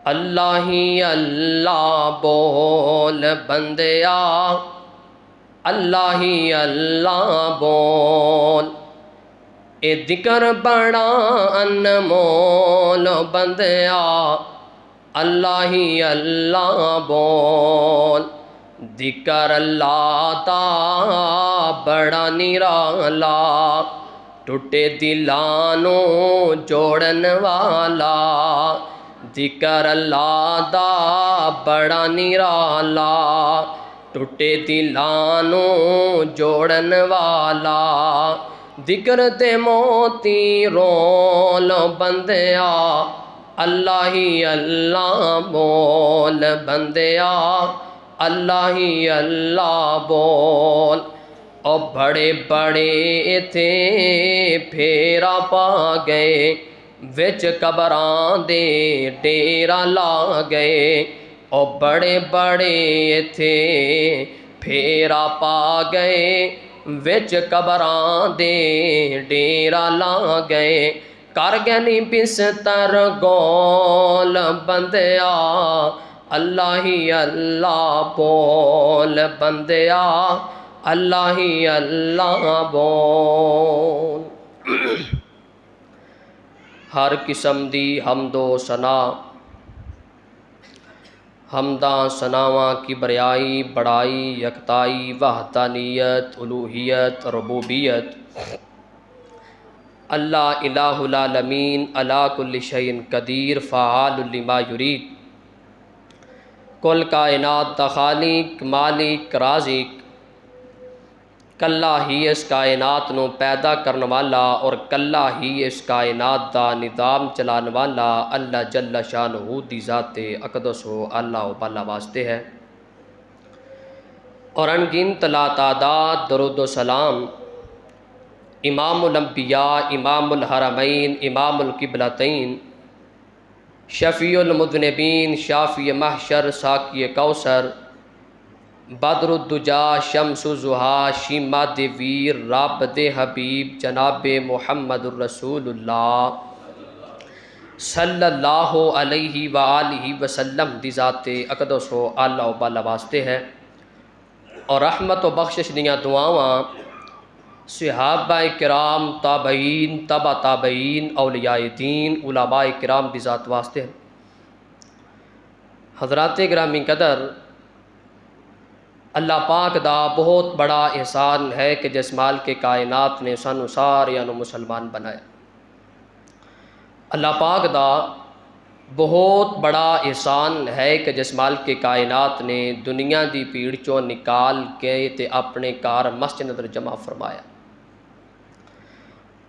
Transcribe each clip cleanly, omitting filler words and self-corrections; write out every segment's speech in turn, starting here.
अल्लाह ही अल्लाह बोल बंदिया, अल्लाह ही अल्लाह बोल। ए जिक्र बड़ा अनमोल बंदिया, अल्लाह ही अल्लाह बोल। जिक्र अल्लाह दा बड़ा निराला, टुटे दिलां नू जोड़न वाला। जिक्र अल्लाह दा बड़ा निराला, टुटे दिलां नू जोड़न वाला। जिक्र ते मोती रोल बंदिया, अल्लाह ही अल्लाह बोल बंदिया, अल्लाह ही अल्लाह बोल। और बड़े बड़े इथे फेरा पा गए, विच कबरां दे डेरा ला गए। और बड़े बड़े इथे फेरा पा गए, विच कबरां दे डेरा ला गए। कर गए नी बिस्तर गोल बंदिया, अल्लाह ही अल्लाह बोल बंदिया, अल्लाह ही अल्लाह बोल। हर किस्म दी हमदो सना, हमदा सनावा की बरियाई बड़ाई यकताई वहदानियत उलूहियत रबूबियत। अल्लाह इलाहुल आलमीन अला कुल्लि शैइन कदीर फ़आलुल लिमा युरीद। कुल कायनात दा खालिक मालिक राज़िक, कल्ला ही इस कायनात नू पैदा करने वाला और कल्ला ही इस कायनात दा निज़ाम चलाने वाला अल्लाह जल्ला शानहू दी ज़ाते अक़दस हो अल्लाह बाला वास्ते है। और अनगिनत लातादाद दरूद सलाम इमामुल अंबिया इमामुल हरमैन इमामुल किबलतैन शफ़ीउल मुज़निबीन शाफ़ी महशर साक़ी कौसर बदरुद्दुजा शम्सुज़ुहा शीमा दे वीर रब दे हबीब जनाबे मुहम्मदुर रसूलुल्लाह सल्लल्लाहु अलैहि व आलिहि वसल्लम दी ज़ाते अक़दस हो अल्लाह बाला वास्ते है। और रहमत व बख्शिश दियाँ दुआवां सहाबाए किराम ताबईन तबा ताबईन औलियाए दीन उलमाए किराम दी ज़ात वास्ते है। हज़रात गिरामी कदर, अल्लाह पाक दा बहुत बड़ा एहसान है कि जिस माल के कायनात ने सानू सारियां नू मुसलमान बनाया। अल्लाह पाक दा बहुत बड़ा एहसान है कि जिस माल के कायनात ने दुनिया दी भीड़ चों निकाल के ते अपने घर मस्जिद अंदर जमा फरमाया।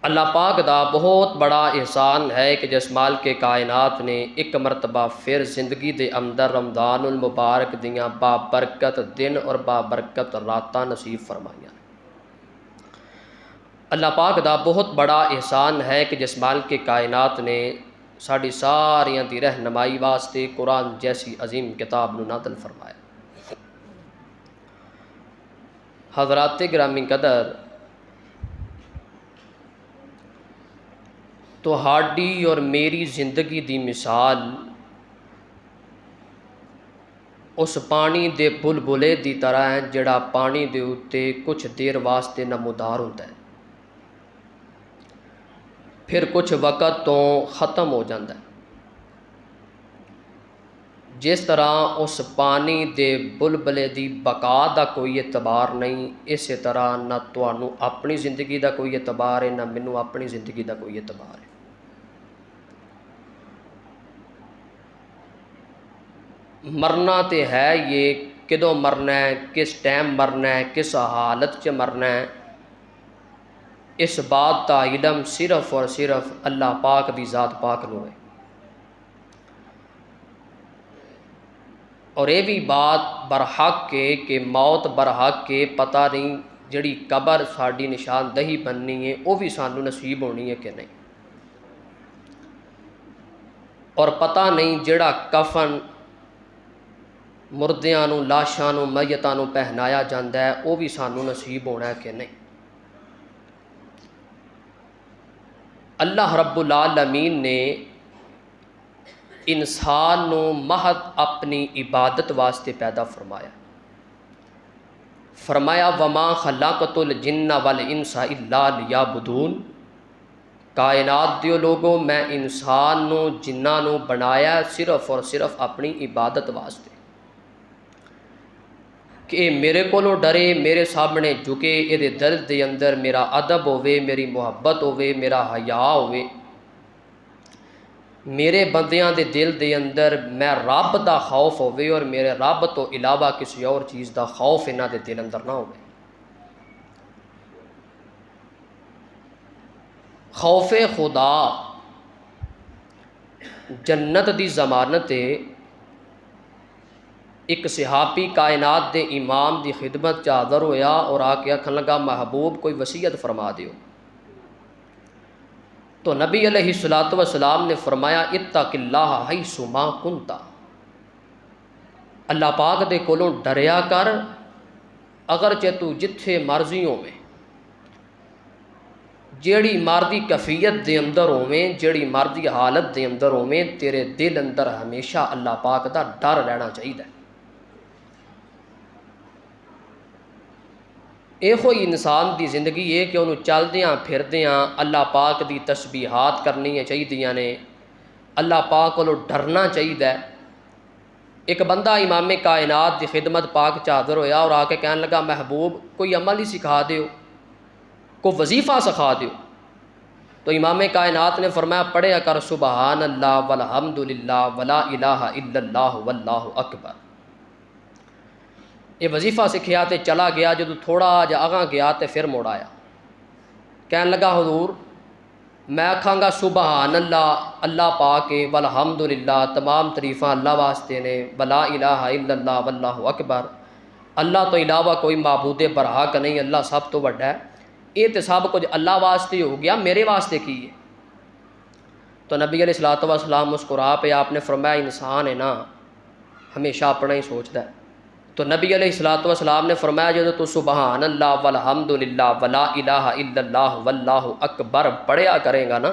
अल्लाह पाक दा बहुत बड़ा एहसान है कि जिस माल के कायनात ने एक मरतबा फिर ज़िंदगी दे अंदर रमज़ानुल मुबारक दियाँ बाबरकत दिन और बाबरकत रातां नसीब फरमाइयां। अल्लाह पाक दा बहुत बड़ा एहसान है कि जिस माल के कायनात ने साड़ी सारियां दी रहनुमाई वास्ते कुरान जैसी अजीम किताब नू नाज़िल फरमाया। हज़रात गिरामी कदर, तुहाडी और मेरी जिंदगी दी मिसाल उस पानी दे बुलबुले दी तरह है जिहड़ा पानी दे उत्ते कुछ देर वास्ते नमूदार होता है, फिर कुछ वक़्त तो ख़त्म हो जाता है। जिस तरह उस पानी दे बुलबुले दी बका दा कोई एतबार नहीं, इस तरह ना तुहानू अपनी ज़िंदगी दा कोई एतबार है ना मैनू अपनी ज़िंदगी दा कोई एतबार है। मरना तो है ये, किदों मरना है, किस टाइम मरना है, किस हालत च मरना है, इस बात का इलम सिर्फ और सिर्फ अल्लाह पाक दी ज़ात पाक नू है। और ये भी बात बरहक है कि मौत बरहक के पता नहीं जिहड़ी कबर साड़ी निशानदही बननी है वह भी सानू नसीब होनी है कि नहीं। और पता नहीं जिहड़ा कफन मुर्दियां नू लाशां नू मैयतां नू पहनाया जाता है वह भी सानू नसीब होना है कि नहीं। अल्लाह रब्बुल आलमीन ने इंसान नू महज अपनी इबादत वास्ते पैदा फरमाया। फरमाया वमा खलाकतुल जिन्ना वल इंसा इल्ला लियाबुदून, कायनात दियो लोगों मैं इंसान नू जिन्ना नू बनाया सिर्फ और सिर्फ अपनी इबादत वास्ते, कि मेरे कोलों डरे, मेरे सामने झुके, ये दिल के अंदर मेरा अदब होवे, मेरी मुहब्बत होवे, मेरा हया होवे, मेरे बंदियां दे दिल दे अंदर मैं रब दा खौफ होवे और मेरे रब तो इलावा किसी और चीज़ दा खौफ इन्हां दे दिल अंदर ना होवे। खौफे खुदा जन्नत दी जमानत है। एक सहाबी कायनात दे इमाम दी खिदमत च हाज़र होया और आके आखन लगा महबूब कोई वसीयत फरमा दियो। तो नबी अलैहिस्सलातु वस्सलाम ने फरमाया इत्तक़िल्लाह हैसुमा कुंता, अल्लाह पाक दे कोलों डरिया कर अगरचे तू जिथे मर्जी होवे, जेड़ी मर्दी कैफियत दे अंदर होवें, जेड़ी मर्दी हालत दे अंदर होवें, तेरे दिल अंदर हमेशा अल्लाह पाक दा डर रहना चाहिए। एहो ही इंसान की जिंदगी है कि उन्होंने चलद्या फिरद्या अल्लाह पाक की तस्बीहात करनी चाहिए ने, अल्लाह पाक कोलों डरना चाहिए। एक बंदा इमाम कायनात की खिदमत पाक च हाज़र होया और आके कहन लगा महबूब कोई अमल ही सिखा दो, कोई वजीफ़ा सिखा दो। तो इमाम कायनात ने फरमाया पढ़िया कर सुबहान अल्लाह वल्हम्दुलिल्लाह वला इलाहा इल्लल्लाह वल्लाहु अकबर। ये वजीफ़ा सीखिया तो चला गया, जो थोड़ा जा अगां गया तो फिर मुड़ आया, कहन लगा हुजूर मैं आखांगा सुबहान अल्लाह अल्लाह पाक है, वल्हम्दुलिल्लाह तमाम तरीफ़ा अल्लाह वास्ते ने, वला इलाहा इल्लल्लाह वल्लाहु अकबर, अल्लाह तो इलावा कोई माबूद बरहक नहीं, अल्लाह सब तो वड्डा है। ये तो सब कुछ अल्लाह वास्ते हो गया, मेरे वास्ते की है। तो नबी अलैहिस्सलातु वस्सलाम मुस्कुरा पे आपने फरमाया इंसान है ना हमेशा अपना ही सोचता है। तो नबी अलैहिस्सलातु वस्सलाम ने फरमाया जो तू सुबहान अल्लाह वल्हम्दुलिल्लाह वला इलाहा इल्लल्लाह वल्लाहु अकबर पढ़िया करेगा ना,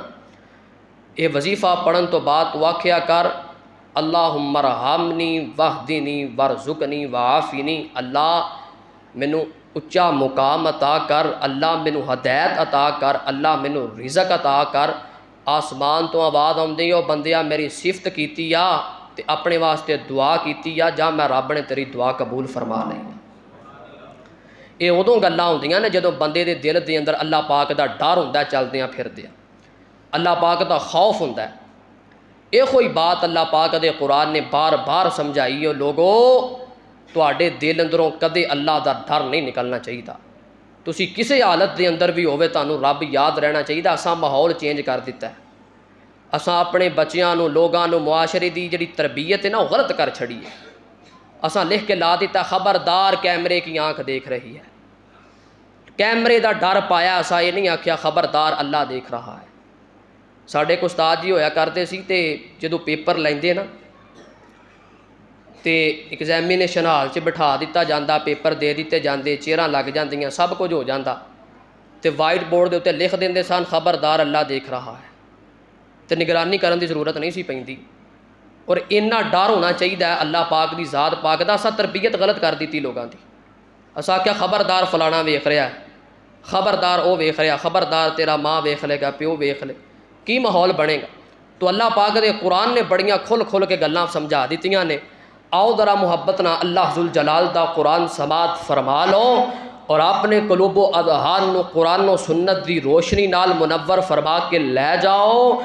ये वजीफ़ा पढ़न तो बाद तू आख्या कर अल्लाहुम्मा रहमनी वहदिनी वरज़ुकनी वाफ़िनी, अल्लाह मैनू उच्चा मुकाम अता कर, अल्लाह मैनू हदायत अता कर, अल्लाह मैनू रिज़क अता कर। आसमान तो आवाज़ आउंदी ओ बंदिया मेरी सिफत कीती आ ते अपने वास्ते दुआ कीती आ, जा मैं रब ने तेरी दुआ कबूल फरमा ली। ये उदों गल्लां होंदियां ने जदों बंदे दे दिल दे अंदर अल्लाह पाक दा डर हुंदा, चलदियां फिरदियां अल्लाह पाक दा खौफ हुंदा है। ये कोई बात अल्लाह पाक दे कुरान ने बार बार समझाई हो लोगो, तुहाडे दिल अंदरों कदे अल्लाह दा डर नहीं निकलना चाहिए। तुसी किसी हालत के अंदर भी होवे तुहानू रब याद रहना चाहिए। असां माहौल चेंज कर दिता है, असां अपने बच्चों नू लोगों नू मुआशरे की जिहड़ी तरबियत है ना वो गलत कर छड़ी है। असां लिख के ला दिता खबरदार कैमरे की आँख देख रही है, कैमरे का डर पाया, असा ये नहीं आख्या खबरदार अल्लाह देख रहा है। साढ़े को उस्ताद जी होया करते सी ते जदों पेपर लेंदे ना तो एग्जामिनेशन हाल च बिठा दिता जाता, पेपर दे दिते जाते, चेयरां लग जांदियां, सब कुछ हो जाता तो वाइट बोर्ड के उत्ते लिख देंदे सन खबरदार अल्लाह देख रहा है, तो निगरानी करने की जरूरत नहीं सी पैंदी। और इन्ना डर होना चाहिए अल्लाह पाक की ज़ात पाक दा। असां तरबियत गलत कर दी लोगों की, असां आख्या खबरदार फलाना वेख रहा है, खबरदार वो वेख रहा, खबरदार तेरा माँ वेख लेगा, प्यो वेख ले, की माहौल बनेगा। तो अल्लाह पाक दे कुरान ने बड़ियाँ खुल खुल के गल्लां समझा दित्तियां ने। आओ जरा मुहब्बत ना अल्लाह जुल जलाल दा कुरान समात फरमा लो और अपने कलूबो अज़हान नू कुरान सुन्नत की रोशनी नाल मुनव्वर फरमा के लै जाओ।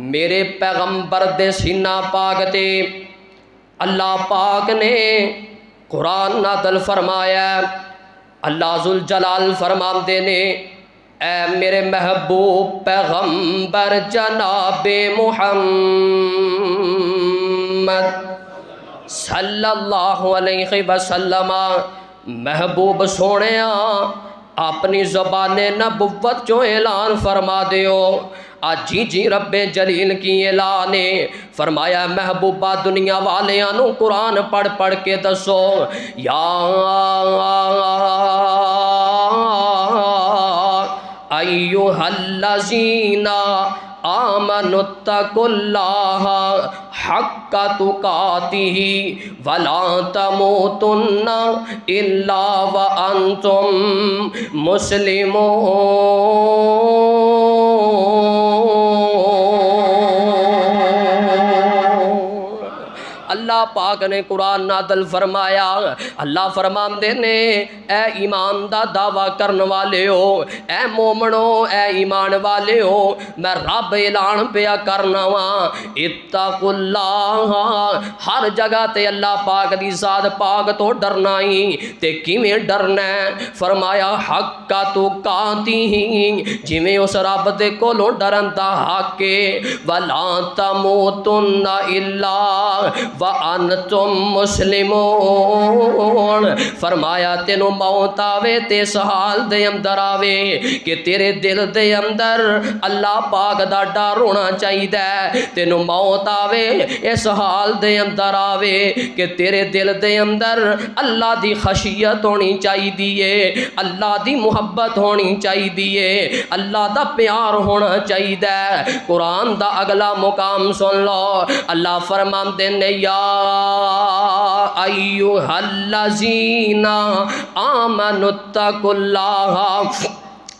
मेरे पैगंबर दे सीना पाक ते अल्लाह पाक ने कुरान नाज़िल फरमाया। अल्लाह जुल जलाल फरमाते ने ऐ मेरे महबूब पैगंबर जनाबे मुहम्मद सल्लल्लाहु अलैहि वसल्लम, महबूब सोने अपनी ज़बाने नबुव्वत चो ऐलान फरमा दियो। आज जी जी रब्बे जलील की ऐलाने फरमाया महबूबा दुनिया वालियां नू कुरान पढ़ पढ़ के दसो या अय्युहल्लज़ीना आमनुत्तकुल्लाह हक्का तुकातिही वला तमूतुन्ना इल्ला व अंतुम मुस्लिमून। अल्लाह पाक ने कुरान नादल फरमाया, अल्लाह फरमांदे ने ए ईमान दा दावा करने वाले हो, ए मोमनो, ए ईमान वाले हो, मैं रब ऐलान पिया करना वा इत्तकुल्लाह। हर जगह ते अल्लाह पाक दी ज़ात पाक तो डरना ही ते किवें डरना है। फरमाया हक्का तुकातिही, जिवें उस रब दे कोलों डरन दा हक है। वला तमूतुन्ना इल्ला व अंतुम मुस्लिमून। फरमाया तेनों मौत आवे ते इस हाल दे अंदर आवे कि तेरे दिल दे अंदर अल्लाह पाक दा डर होना चाहिए। तेनों मौत आवे इस हाल दे अंदर आवे कि तेरे दिल दे अंदर अल्लाह दी खशियत होनी चाहिए, अल्लाह दी मुहब्बत होनी चाहिए, अल्लाह दा प्यार होना चाहिए। कुरान दा अगला मुकाम सुन लो, अल्लाह फरमाते ने या अय्युहल्लज़ीना आमनुत्तकुल्लाह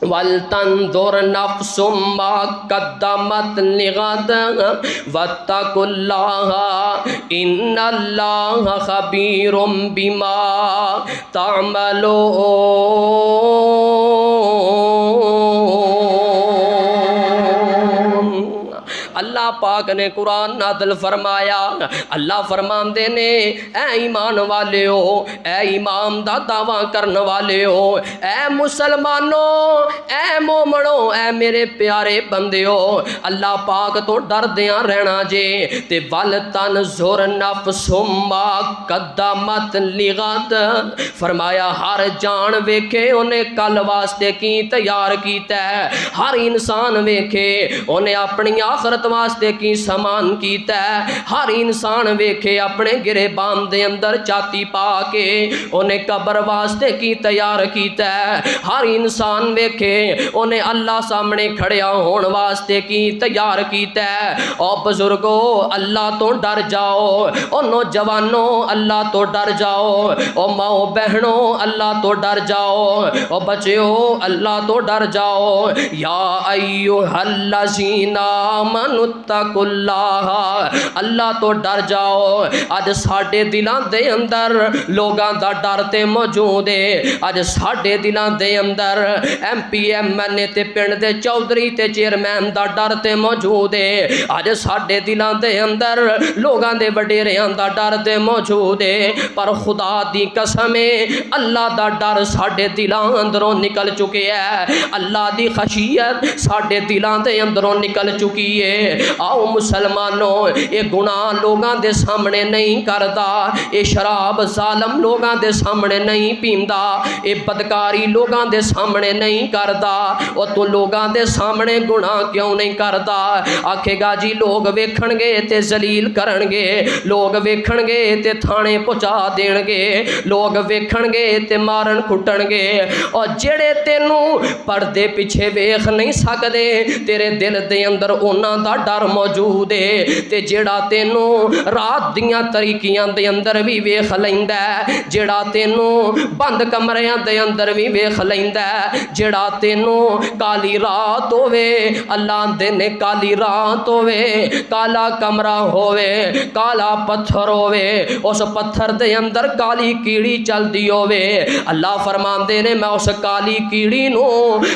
वल्तंजुर नफ्सुम मा कद्दमत लिगद वत्तकुल्लाह इन्नल्लाह खबीरुम बिमा तामलून। अल्लाह पाक ने कुरान नादल फरमाया, अल्लाह फरमाते ने ए ईमान वाले हो, ए ईमान दा दावा करने वाले हो, ए मुसलमानो, ए मोमनो, ए मेरे प्यारे बंदे हो, अल्लाह पाक तो डरदियां रहना जे ते वल तनजुर नफ्सुम मा कद्दमत लिगद। फरमाया हर जान वेखे उन्हें कल वास्ते की तैयार कीता है, हर इंसान वेखे उन्हें अपनी आखरत वास्ते की समान कीता है, हर इंसान वेखे अपने गिरेबान दे अंदर चाती पा के उन्हें कबर वास्ते की तैयार कीता है, हर इंसान वेखे उन्हें अल्लाह सामने खड़िया होने वास्ते की तैयार कीता है। और बुजुर्गो अल्लाह तो डर जाओ, और नौजवानों अल्लाह तो डर जाओ, और माओ बहनों अल्लाह तो डर जाओ, और बच्चों अल्लाह तो डर जाओ। या अय्युहल्लज़ीना आमनुत्तकुल्लाह, अल्लाह तो डर जाओ। अज साडे दिलों दे अंदर लोगां दा डर ते मौजूद है, अज साडे दिलों दे अंदर MP MLA ते पिंड दे चौधरी ते चेयरमैन दा डर ते मौजूद है, अज साडे दिलों दे अंदर लोगां दे वडेरियां दा डर ते मौजूद है। पर खुदा दी कसम है अल्लाह दा डर साडे दिलों अंदरों निकल चुके है, अल्लाह दी खशियत साडे दिलों दे अंदरों निकल चुकी है। आओ मुसलमानों, ये गुनाह लोगां दे सामने नहीं करदा, ये शराब जालम लोगां दे सामने नहीं पींदा, ये बदकारी लोगां दे सामने नहीं करदा। और तू लोगां दे सामने गुनाह क्यों नहीं करदा? आखेगा जी लोग वेखणगे ते जलील करनगे, लोग वेखणगे ते थाने पहुंचा देणगे, लोग वेखणगे ते मारन कुटणगे। और जेड़े तेनू पर्दे पिछे वेख नहीं सकदे, तेरे दिल दे अंदर उन्हां दा डर मौजूद है। ते जेड़ा तेनू रात दियां तरीकियां दे अंदर भी वेख लैंदा है, जेड़ा तेनू बंद कमरियां दे अंदर भी वेख लैंदा है, जेड़ा तेनू काली रात होवे, अल्लाह दे ने काली रात होवे, काला कमरा होवे, काला पत्थर होवे, उस पत्थर दे अंदर काली कीड़ी चलदी होवे, अल्लाह फरमांदे ने मैं उस काली कीड़ी नू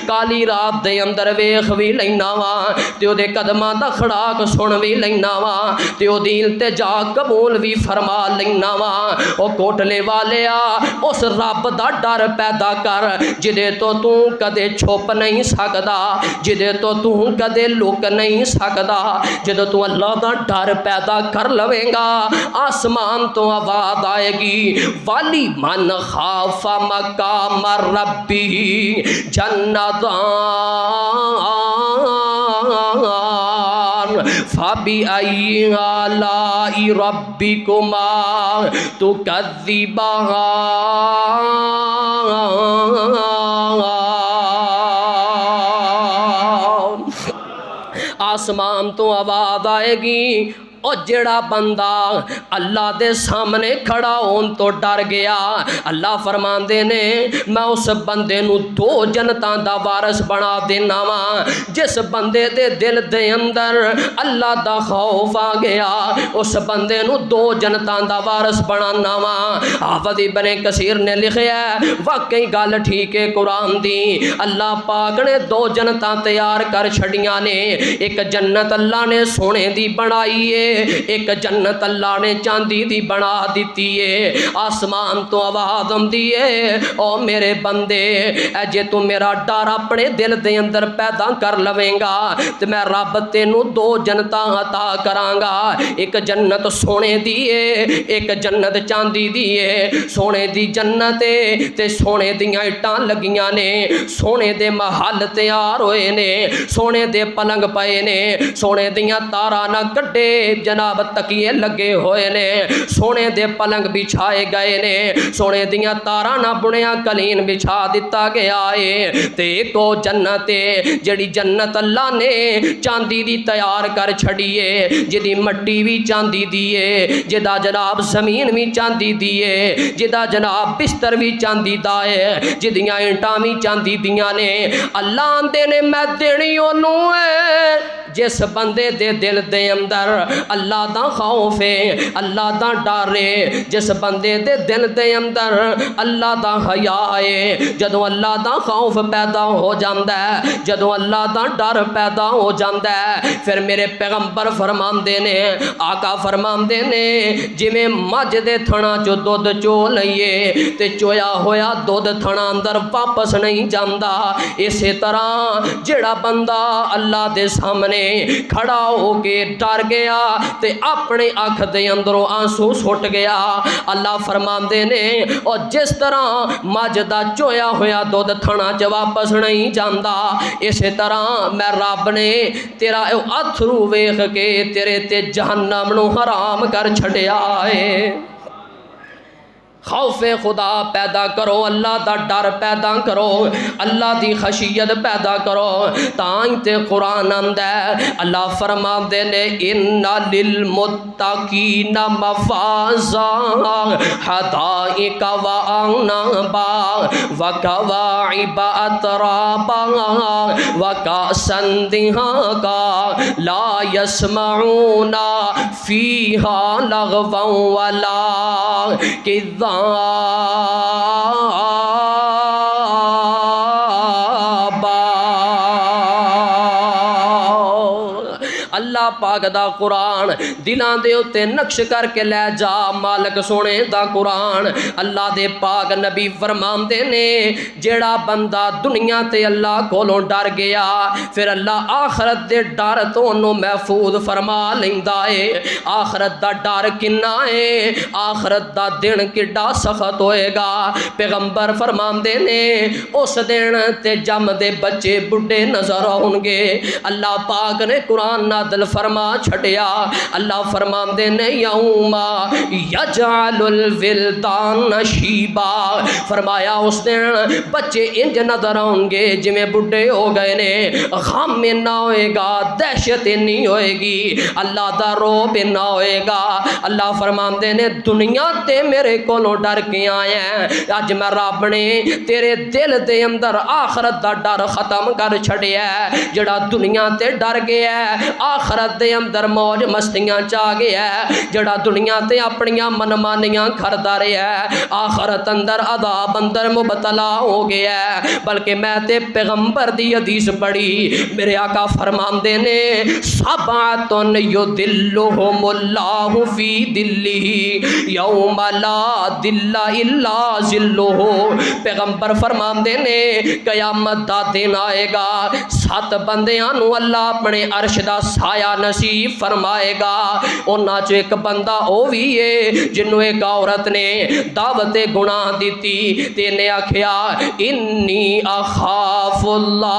काली रात दे अंदर वेख भी लैना वा, ते ओदे कदमां दा खड़ाक सुन भी लैना वा, ते ओदी इल्तिजा कबूल भी फरमा लैना वा। ओ कोटले वालिया उस रब दा डर पैदा कर जिदे तो तू कदे छुप नहीं सकदा, जिदे तो तू कदे लुक नहीं सकदा। जदों तू अल्लाह दा डर पैदा कर लवेंगा, आसमान तो आवाज़ आएगी वाली मन खाफा मकाम रब्बी जन्नतान फबी आई आलाई रब्बिकुमा तुकज़्ज़िबान। आसमान तो आवाज़ आएगी और जेड़ा बंदा अल्लाह दे सामने खड़ा होने तो डर गया, अल्लाह फरमांदे ने मैं उस बंदे नू दो जनता दा वारस बना देना वा। जिस बंदे दे दिल दे अंदर अल्लाह दा खौफ आ गया उस बंदे नू दो जनता दा वारस बनाना वा। हाफिज़ इब्ने कसीर ने लिखिया वाकई गल ठीक है कुरान दी। अल्लाह पाक ने दो जनता तैयार कर छड़ियां ने, एक जन्नत अल्लाह ने सोने दी बनाई है, एक जन्नत अल्लाह ने चांदी दी बना दी है। आसमान तो आवाज़ आती है ओ मेरे बंदे जे तू मेरा डर अपने दिल दे अंदर पैदा कर लवेंगा तो मैं रब तेनू दो जनता अता करांगा, एक जन्नत सोने दी है, एक जन्नत चांदी दी है। सोने दी जन्नत है ते सोने दियां इट्टां लगियां ने, सोने दे महल तैयार होए ने, सोने दे पलंग पए ने, सोने दियां तारा ना कड्डे जनाब तकिए लगे होए ने, सोने दे पलंग बिछाए गए ने, सोने दियां तारा ना बुनिया कलीन बिछा दिता गया है। ते एक ओ जन्नत है जड़ी जन्नत अल्लाह ने चांदी दी तैयार कर छड़ी है, जिदी मट्टी भी चांदी दी है, जिदा जनाब जमीन भी चांदी दी है, जिदा जनाब बिस्तर भी चांदी दा है, जिदियां ईंटां भी चांदी दियां ने। अल्लाह आंदे ने मैं देनी ओनू है जिस बंदे दे दिल दे अंदर अल्लाह दा खौफ है, अल्लाह दा डर है, जिस बंदे दे दिल दे अंदर अल्लाह दा हया है। जदों अल्लाह दा खौफ पैदा हो जाता है, जदों अल्लाह दा डर पैदा हो जाता है, फिर मेरे पैगंबर फरमांदे ने, आका फरमांदे ने जिवें मझ दे थणा चो दुध चो लईए ते चोया होया दुध थणा अंदर वापस नहीं जाता, इसे तरह जेड़ा बंदा अल्लाह दे सामने खड़ा हो के डर गया ते अपने अख दे अंदरों आंसू सुट गया, अल्लाह फरमांदे ने और जिस तरह मझ दा चोया होया दुध थणा च वापस नहीं जाता, इस तरह मैं रब ने तेरा अथरू वेख के तेरे ते जहन्नम नू हराम कर छड़िया है। खौफे खुदा पैदा करो, अल्लाह दा डर पैदा करो, अल्लाह दी खशियत पैदा करो। तां ते कुरान आंदा है अल्लाह फरमांदे ने इन्ना लिल मुत्तकीना मफाज़ा हदाइका व अनबा व कवाइबा अतराबा व कासन दिहाका ला यस्माऊना फीहा लगवा वला किज़ा अल्लाह पाक दा कुरान दिलां दे उत्ते नक्श करके लै जा। मालक सोने दा कुरान अल्लाह दे पाक नबी फरमांदे ने जेड़ा बंदा दुनिया ते अल्लाह कोलों डर गया फिर अल्लाह आखरत दे डर तो उन्हों महफूज फरमा लैंदा है। आखरत दा डर किन्ना है, आखरत दा दिन किड्डा सख्त होएगा। पैगंबर फरमांदे ने उस दिन ते जमदे बच्चे बुढ़े नजर आउणगे। अल्लाह पाक ने कुरान नादल फरमा छड़िया। अल्लाह फरमांदे ने यौमा यजअलुल विल्दान शीबा, फरमाया उस दिन बच्चे इंज नजर आउणगे जिवें बुढ़े हो गए ने। गम इन्ना होएगा, दहशत इन्नी होएगी, अल्लाह दा रोब इन्ना होएगा। अल्लाह फरमांदे ने दुनिया ते मेरे कोलों डर के आया है, अज मैं रब ने तेरे दिल दे अंदर आखरत दा डर खत्म कर छड़िया। जड़ा दुनिया ते डर गया आखरत दे अंदर मौज मस्तियां चा गया, जड़ा दुनिया ते अपनियां मनमानियां करदा रहा आखरत अंदर अदाब अंदर मुबतला हो गया। बल्कि मैं ते पैगंबर दी हदीस पढ़ी, मेरे आका फरमांदे ने सबातुन युदिल्लुहुमुल्लाहु फी दिल्लिही यौमा ला दिल्ला इल्ला जिल्लुहु। पैगंबर फरमांदे ने कयामत दा दिन आएगा, 7 बंदियां नू अल्लाह अपने अर्श दा साया नसीब फरमाएगा। उन्हां चो एक बंदा ओ भी है जिन्हों एक औरत ने दावत गुनाह दी ते ने आखिया इन्नी अखाफुल्लाह,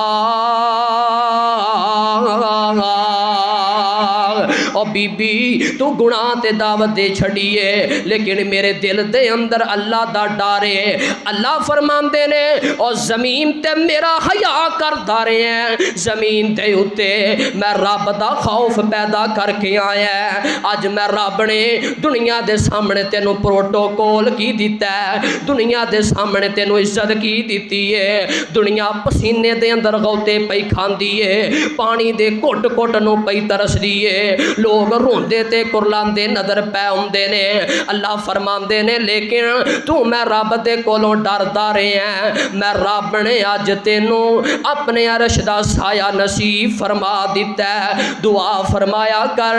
और बीबी तू गुनाह ते दावत दे छड़िए, लेकिन मेरे दिल दे अंदर अल्लाह दा डर है। अल्लाह फरमांदे ने और ज़मीन ते मेरा हया करदा रहे हैं, ज़मीन दे उत्ते मैं रब दा खौफ पैदा करके आया। अज मैं रब ने दुनिया दे सामने तेनू प्रोटोकॉल की दिता है, दुनिया दे सामने तेनू इज्जत की दी है। दुनिया पसीने दे अंदर गौते पई खांदी है, पानी दे घुट घुट नू पई तरसदी है, लोग रोंदे ते कुरलांदे नजर पै आउंदे ने। अल्लाह फरमांदे ने लेकिन तू मैं रब दे कोलों डरदा रहे हैं, मैं रब ने अज तेनू अपने अरश दा साया नसीब फरमा दिता है। दुआ फरमाया कर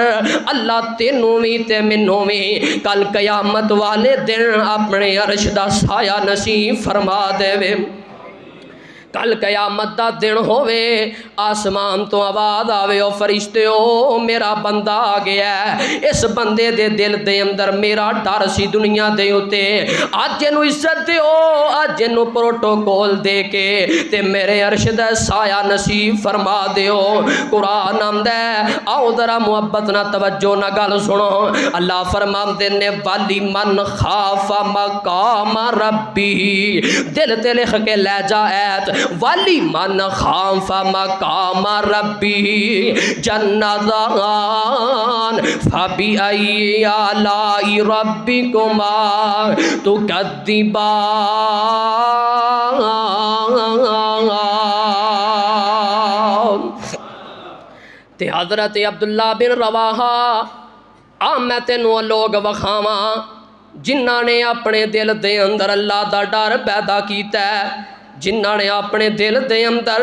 अल्लाह तेनू भी ते मैनू भी कल कयामत वाले दिन अपने अरश दा साया नसीब फरमा देवे। कल कयामत दा दिन होवे, आसमान तो आवाज़ आवे ओ फरिश्तेओ मेरा बंदा आ गया है। इस बंदे दे दिल दे अंदर मेरा डर सी दुनिया दे उत्ते, अज इनू इज्जत दिओ, अज इनू प्रोटोकॉल दे के ते मेरे अरश दा साया नसीब फरमा दिओ। कुरान आंदा है, आओ जरा मुहब्बत ना तवज्जो ना गल सुनो। अल्लाह फरमांदे ने वाली मन खाफा मकाम रब्बी, दिल ते लिख के लै जा ऐत, वाली मन खाफा मकाम रब्बी जन्नतान फबी आई आलाई रब्बिकुमा तुकद्दिबान। ते हज़रत अब्दुल्ला बिन रवाहा आ मैं तेनू लोग वखावा जिन्हां ने अपने दिल दे अंदर अल्लाह दा डर पैदा किया, जिन्हां ने अपने दिल दे अंदर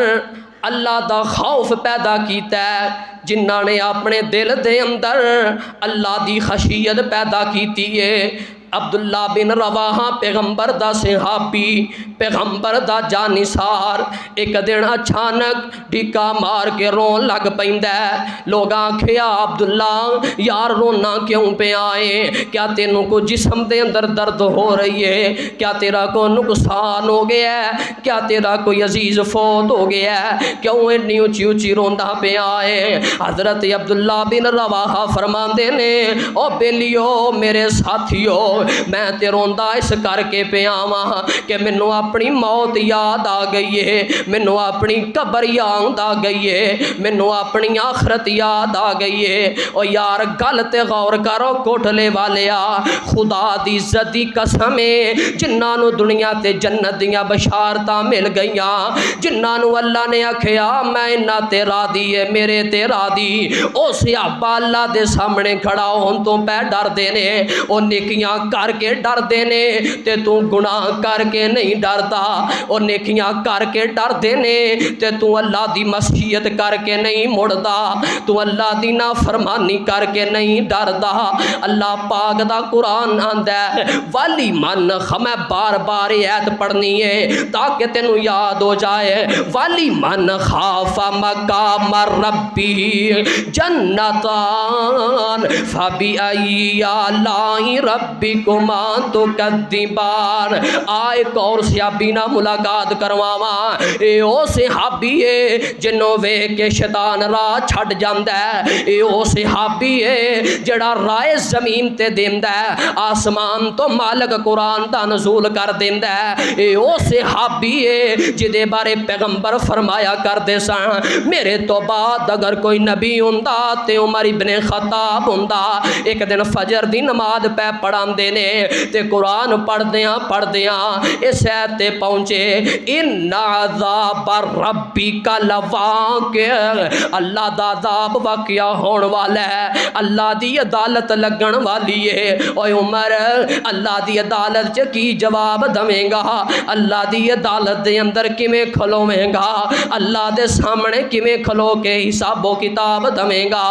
अल्लाह दा खौफ पैदा किया, जिन्हां ने अपने दिल दे अंदर अल्लाह दी खशियत पैदा की है। अब्दुल्ला बिन रवाहा पैगंबर दा सहाबी, पैगंबर दा जानिसार, एक दिन अचानक ढिका मार के रोन लग पैंदा। लोग आखिया अब्दुल्ला यार रोना क्यों पे आए, क्या तेनू को जिस्म दे अंदर दर्द हो रही है, क्या तेरा को नुकसान हो गया है, क्या तेरा कोई अजीज फौत हो गया है, क्यों इन्नी उची उची रोंदा पे आए। हजरत अब्दुल्ला बिन रवाहा फरमांदे ने ओ बेलियो मेरे साथियों, मैं ते रोंदा इस करके पे आवा कि मैनू अपनी मौत याद आ गई है, मैनू अपनी कबर याद आ गई है, मैनू अपनी आखरत याद आ गई है। और यार गल ते गौर करो कोठले वालिया, खुदा दी इज्जत दी कसम है, जिन्हां नू दुनिया ते जन्नत दियां बशारतां मिल गईयां, जिन्हां नू अल्लाह ने आखिया मैं इन्ना ते रादी है मेरे ते रादी, ओ सहाबा अल्लाह दे सामने खड़ा होन तो पै डरदे ने, ओ नेकियां करके डरदे ने ते तू गुनाह करके नहीं डरदा, और नेकियां करके डरदे ने ते तू अल्लाह दी मसीहत करके नहीं मुड़दा, तू अल्लाह दी नाफरमानी करके नहीं डरदा। अल्लाह पाक दा कुरान आंदा है वाली मन, मैं बार बार ऐत पढ़नी है ताकि तेनू याद हो जाए, वाली मन खाफा मकाम रब्बी जन्नतान फबी आई आलाई रब्बिकुमा तुकद्दिबान। आए और सहाबी ना मुलाकात करवावा, ए ओ सहाबी है जिन्हों वेख के शैतान राह छड़ जांदा है, ए ओ सहाबी है जड़ा राय जमीन ते देंदा है, आसमान तो मालक कुरान दा नज़ूल कर देंदा है, ए ओ सहाबी है जिदे बारे पैगंबर फरमाया करदे सन मेरे तो बाद अगर कोई नबी हुंदा ते उमर इब्ने खत्ताब हुंदा। एक दिन फजर दी नमाज पै पढ़ांदे ने ते कुरान पढ़दियां इस ऐत ते पहुंचे इन्ना अज़ाब रब्बिका लवाक़िअ, अल्लाह दा अज़ाब वाक़िया होण वाला है, अल्लाह दी अदालत लगन वाली है। ओए उमर अल्लाह दी अदालत च की जवाब दवेंगा, अल्लाह दी अदालत दे अंदर किवें खलोवेंगा, अल्लाह दे सामने किवें खलो के हिसाबो किताब दवेंगा।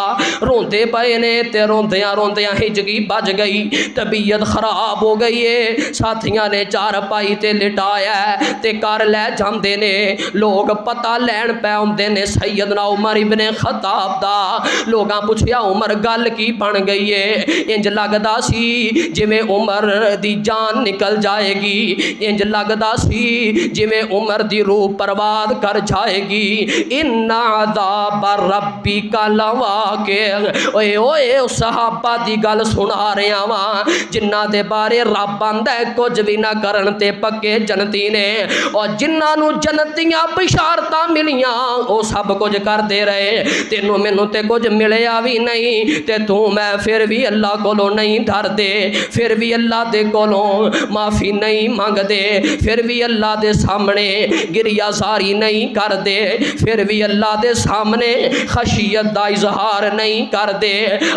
रोंदे पे ने ते रोंदियां रोंदियां हिजगी बज गई, तबीयत तबीयत खराब हो गई है। साथियां ने चारपाई ते लिटाया ते कर लै जांदे ने। लोग पता लैन पै आउंदे ने सैयदना उमर इब्ने खत्ताब दा। लोगां पुछया उमर गल की बन गई है? इंज लगदा सी जिवें उमर दी जान निकल जाएगी, इंज लगदा सी जिवें उमर दी रूह बर्बाद कर जाएगी। इन्ना अज़ाब रब्बिका लवाक़िअ। ओए ओए उस सहाबा दी गल सुना रहा वां जिन्हां दे बारे रब आंदा है कुछ भी ना करन ते पक्के जन्नती ने, और जिन्हां नूं जन्नतियां बिशारतां मिलियां वो सब कुछ करते रहे। तेनों मैनू ते कुछ मिलिया भी नहीं ते तू मैं फिर भी अल्लाह कोलों नहीं डरदे, फिर भी अल्लाह दे कोलों माफ़ी नहीं मंगदे, फिर भी अल्लाह दे सामने गिरिया सारी नहीं करदे, फिर भी अल्लाह दे सामने खशियत दा इजहार नहीं करदे।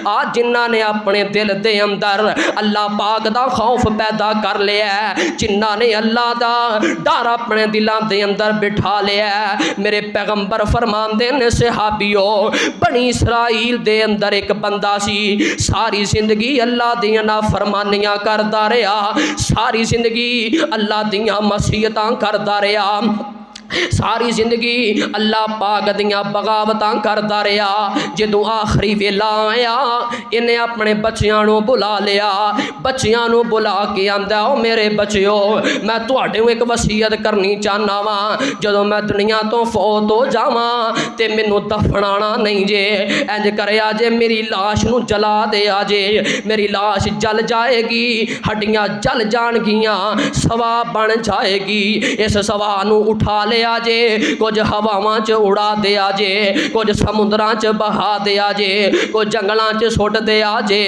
आज जिन्हां ने अपने दिल दे अंदर अल्लाह पाक दा खौफ पैदा कर लिया, जिन्हां ने अल्लाह दा डर अपने दिलों के अंदर बिठा लिया, मेरे पैगंबर फरमांदे ने सहाबियो बनी इसराइल दे अंदर एक बंदा सी, सारी जिंदगी अल्लाह दियां नाफरमानियां करदा रहा, सारी जिंदगी अल्लाह दियां मसीयतां करदा रहा, सारी जिंदगी अल्लाह पाक दियां बगावतां करदा रहा। जदों आखिरी वेला आया इन्हें अपने बच्चियां नूं बुला लिया, बच्चियां नूं बुला के आंदा ओ मेरे बच्चिओ मैं तुहाडे नूं एक वसीयत करनी चाहना वां, जदों मैं दुनिया तो फौत हो जावां ते मैनूं दफनाना नहीं जे, इंज करिया जे मेरी लाश नूं जला दिया जे, मेरी लाश जल जाएगी, हड्डियां जल जाणगियां, सवा बन जाएगी, इस सवा नूं उठा ले जे, कुछ हवावां च उड़ा दिया जे, कुछ समुद्रां च बहा दिया जे, कुछ जंगलां च सुट दिया जे।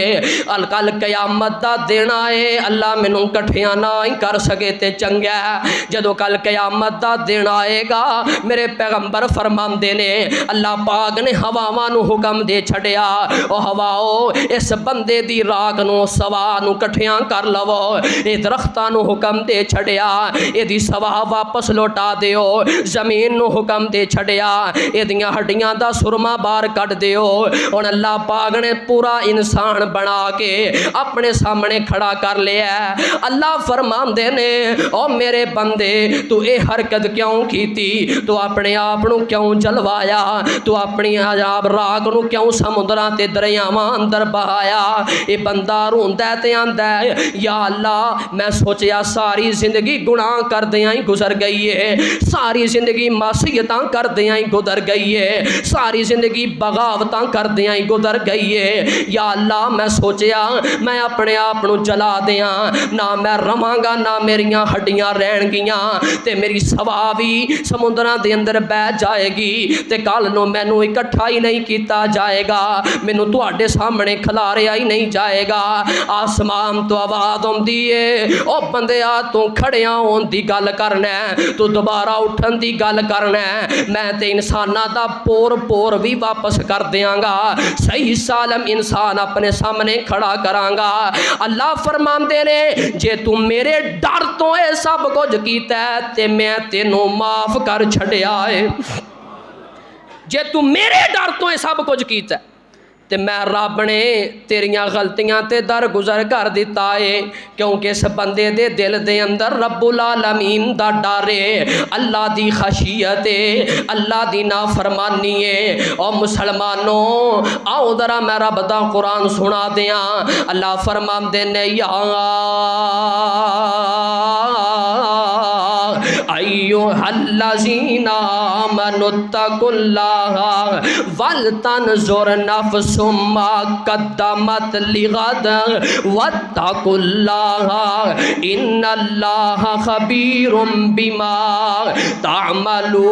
कल कयामत दा दिन आए अल्लाह मैनू कट्ठियां ना ही कर सके ते चंगा है। जदों कल कयामत दा दिन आएगा मेरे पैगंबर फरमांदे ने अल्लाह पाक ने हवावां नू हुक्म दे छड़िया, ओ हवाओ इस बंदे दी राख नू सवा नू कट्ठियां कर लवो, ये दरख्तां नू हुक्म दे छड़िया इहदी सवा वापस लौटा दिओ, जमीन नू हुक्म दे छड़िया इहदियां हड्डियां दा सुरमा बाहर कढ़ दिओ। हुण अल्लाह पाक ने पूरा इंसान बना के अपने सामने खड़ा कर लिया। अल्लाह फरमांदे ने ओ मेरे बंदे तू ये हरकत क्यों कीती, तू अपने आप नू क्यों जलवाया, तू अपनी आजाब राग नू क्यों समुद्रां ते दरियावां अंदर बहाया। ये बंदा रोंदा ते आंदा या अल्लाह मैं सोचिया सारी जिंदगी गुनाह करदियां ही गुजर गई है, सारी जिंदगी मासीयतां करदियां ही गुजर गई है, सारी जिंदगी बगावतां करदियां ही गुजर गई है। या अल्लाह मैं सोचिया मैं अपने आप नू जला दियां, ना मैं रवांगा ना मेरियां हड्डियां रहणगियां ते मेरी सवा भी समुद्रां दे अंदर बह जाएगी ते कल नू मैनू इकट्ठा ही नहीं किया जाएगा, मैनू तुहाडे सामने खिलारिया ही नहीं जाएगा। आसमान तो आवाज़ आउंदी है ओ बंदिया तू खड़िया होण दी गल करना, तू दोबारा उठन की गल करना, मैं तो इंसाना का पोर पोर भी वापस कर देंगा, सही सालम इंसान अपने सामने खड़ा करांगा। अल्लाह फरमांदे ने जे तू मेरे डर तो यह सब कुछ कीता ते मैं तेनों माफ कर छड़िया है, जे तू मेरे डर तो यह सब कुछ कीता ते मैं रब ने तेरियां गलतियां ते दर गुजर कर दिता है, क्योंकि इस बंदे दे दिल दे अंदर रब्बुल आलमीन दा डर है, अल्लाह दी खशियत है, अल्लाह दी नाफरमानी है। और मुसलमानों आओ जरा मैं रब दा कुरान सुना दियां। अल्लाह फरमांदे ने या अय्युहल्लज़ीना आमनुत्तकुल्लाह वल तनजुर नफ्सुम मा कद्दमत लिगद वत्तकुल्लाह इन्नल्लाह खबीरुम बिमा तामलून।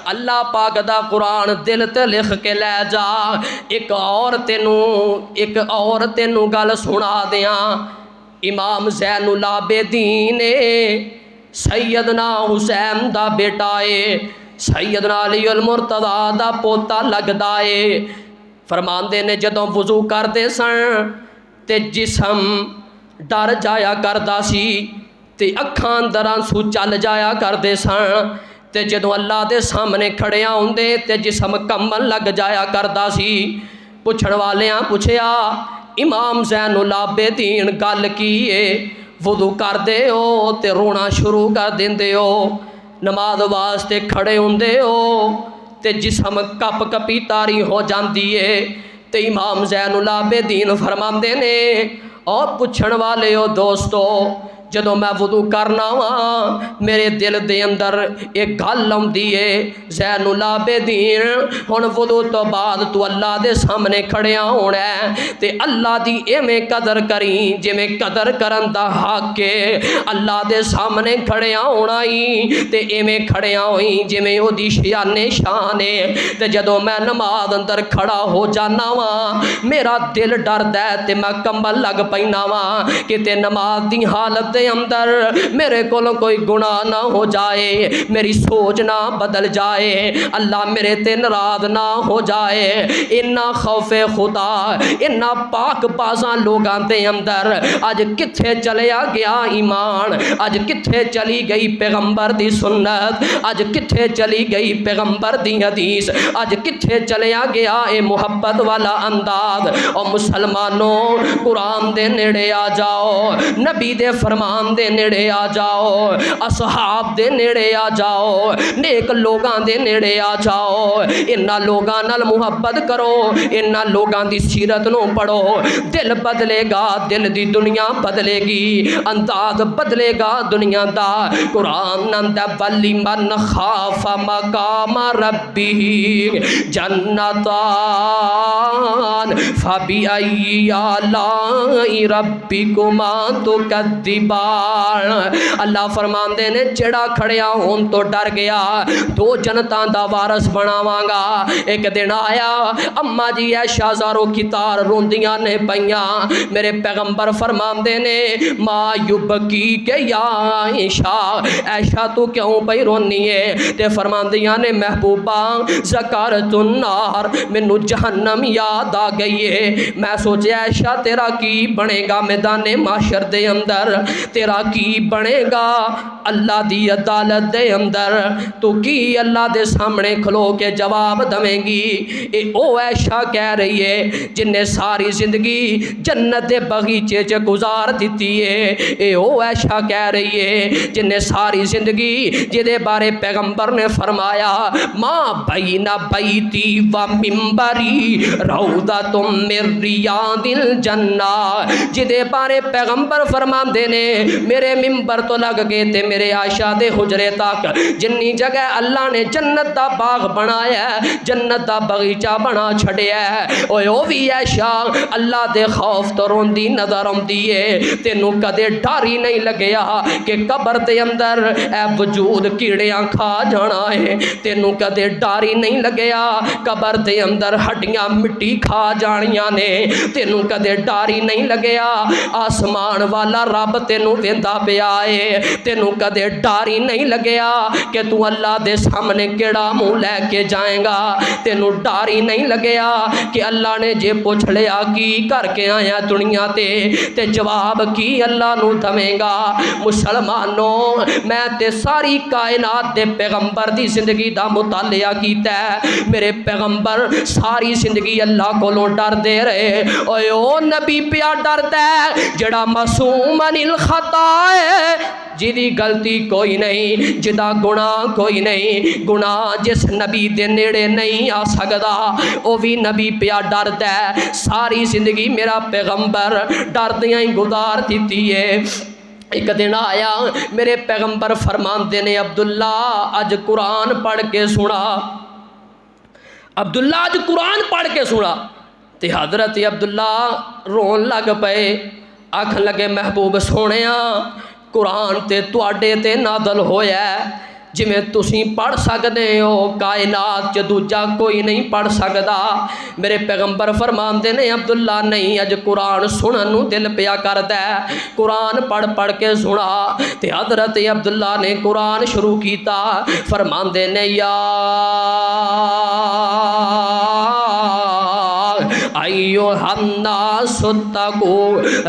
अल्लाह पाक दा कुरान दिल ते लिख के लै जा। एक और तेनू गल सुना दियां। इमाम ज़ैनुल आबिदीन सैयदना हुसैन दा बेटा है, सैयदना अली अल मुर्तज़ा दा पोता लगदा है। फरमांदे ने जदों वज़ू करदे सन ते जिसम डर जाया करदा सी ते अखां अंदर आंसू चल जाया करदे सन ते जदों अल्लाह दे सामने खड़िया होंदे ते जिस्म कंबन लग जाया करदा सी। पुछण वालियां पुछया इमाम ज़ैनुल आबिदीन गल की है? वुदू करदे हो ते रोना शुरू कर देंदे हो, नमाज वास्ते खड़े होंदे हो ते जिस्म कप कपी तारी हो जाती है। ते इमाम ज़ैनुल आबिदीन फरमांदे ने और पुछण वाले हो दोस्तों, जदों मैं वुदू करना वा मेरे दिल दे अंदर एक गल आउंदी है, ज़ैनुल आबिदीन हुण वुदू तो बाद तू अल्लाह दे सामने खड़िया होना है ते अल्लाह दी इवें कदर करी जिवें कदर करन दा हक है। अल्लाह दे सामने खड़िया होना ही ते इवें खड़िया होई जिवें ओदी शाने शान है। ते जदों मैं नमाज अंदर खड़ा हो जाना वा मेरा दिल डरदा है ते मैं कंबन लग पैना वा किते नमाज दी हालत दे अंदर मेरे कोलों कोई गुनाह ना हो जाए, मेरी सोच ना बदल जाए, अल्लाह मेरे ते नाराज ना हो जाए। इन्ना खौफे खुदा इन्ना पाक बाज़ा लोगां दे अंदर अज किथे चलिया गया ईमान, अज किथे चली गई पैगंबर दी सुन्नत, अज किथे चली गई पैगंबर दी हदीस, अज किथे चलिया गया ए मुहब्बत वाला अंदाज। और मुसलमानों कुरान दे नेड़े आ जाओ, नबी दे फरमान दे नेड़े आ जाओ, असहाब दे नेड़े आ जाओ, नेक लोगां दे नेड़े आ जाओ। इन्हां लोगां नाल मुहब्बत करो, इन्हां लोगां दी सीरत नूं पढ़ो, दिल बदलेगा, दिल दी दुनिया बदलेगी, अंदाज बदलेगा दुनिया दा। कुरान आंदा वली मन खाफ मकाम रब्बिही जन्नतान फबी आई आलाई रब्बिकुमा तुकद्दिबान। अल्लाह फरमांदे ने जेड़ा खड़िया होन तो डर गया दो जनता दा वारस बनावांगा। एक दिन आया अम्मा जी ऐशा ज़ारो कितार रोंदियां ने पईयां, मेरे पैगंबर फरमांदे ने माँ युबकी के या ऐशा, ऐशा तू क्यों पई रोनी है? ते फरमांदियां ने महबूबा ज़करतुन नार, मैनू जहन्नम याद आ गई है। मैं सोचा ऐशा तेरा की बनेगा मैदाने माशर दे अंदर, तेरा की बनेगा अल्लाह दी अदालत दे अंदर, तू की अल्लाह दे सामने खलो के जवाब देवेंगी? ए ओ ऐशा कह रही है जिन्हें सारी जिंदगी जन्नत दे बगीचे च गुजार दी है। ए ओ ऐशा कह रही है जिन्हें सारी जिंदगी जिदे बारे पैगंबर ने फरमाया माँ बई ना बैती व मिम्बरी रौदा तुम मेरिया दिल जन्ना, जिदे बारे पैगंबर फरमाते ने मेरे मिम्बर तो लग गए ते मेरे आयशा दे हुजरे तक जिन्नी जगह अल्लाह ने जन्नत दा बाग बनाया, जन्नत दा बगीचा बना छड़िया है। ओए ओ भी आयशा अल्लाह दे खौफ तो रोंदी नजर आउंदी है, तेनू कदे डर ही नहीं लगया कि कबर दे अंदर ए वजूद कीड़ियां खा जाना है, तेनू कदे डर ही नहीं लगया कबर दे अंदर हड्डियां मिट्टी खा जानियां ने, तेनू कदे डर ही नहीं लगया आसमान वाला रब तेनू वेंदा पिया है, तेनू कदे डर ही नहीं लगया कि तू अल्लाह दे सामने केड़ा मुंह लैके जाएगा, तेनू डर ही नहीं लगया कि अल्लाह ने जे पुछ लिया की करके आया दुनिया ते जवाब की अल्लाह नू दवेगा। मुसलमानों मैं ते सारी कायनात दे पैगंबर दी जिंदगी दा मुतालिया कीता, मेरे पैगंबर सारी जिंदगी अल्लाह कोलों डरदे रहे। ओए ओ नबी पिया डरदा है जड़ा मासूम अनिल खता है, जिदी गलती कोई नहीं, जिदा गुनाह कोई नहीं, गुनाह जिस नबी दे नेड़े नहीं आ सकदा वो भी नबी पिया डरदा है। सारी जिंदगी मेरा पैगंबर डरदियां ही गुजार दी है। एक दिन आया मेरे पैगंबर फरमाते ने अब्दुल्ला अज कुरान पढ़ के सुना, अब्दुल्ला अज कुरान पढ़ के सुना। ते हजरत अब्दुल्ला रोन लग पे, आख लगे महबूब सोने कुरान ते तुहाडे ते नादल होया जिमें तुसी पढ़ सकते हो कायनात च दूजा कोई नहीं पढ़ सकता। मेरे पैगंबर फरमाते ने अब्दुल्ला नहीं अज कुरान सुनन नूं दिल पिया करदा है, कुरान पढ़ पढ़ के सुना। ते हजरत अब्दुल्ला ने कुरान शुरू किया, फरमाते ने या अय्युहन्नास सुत्तकू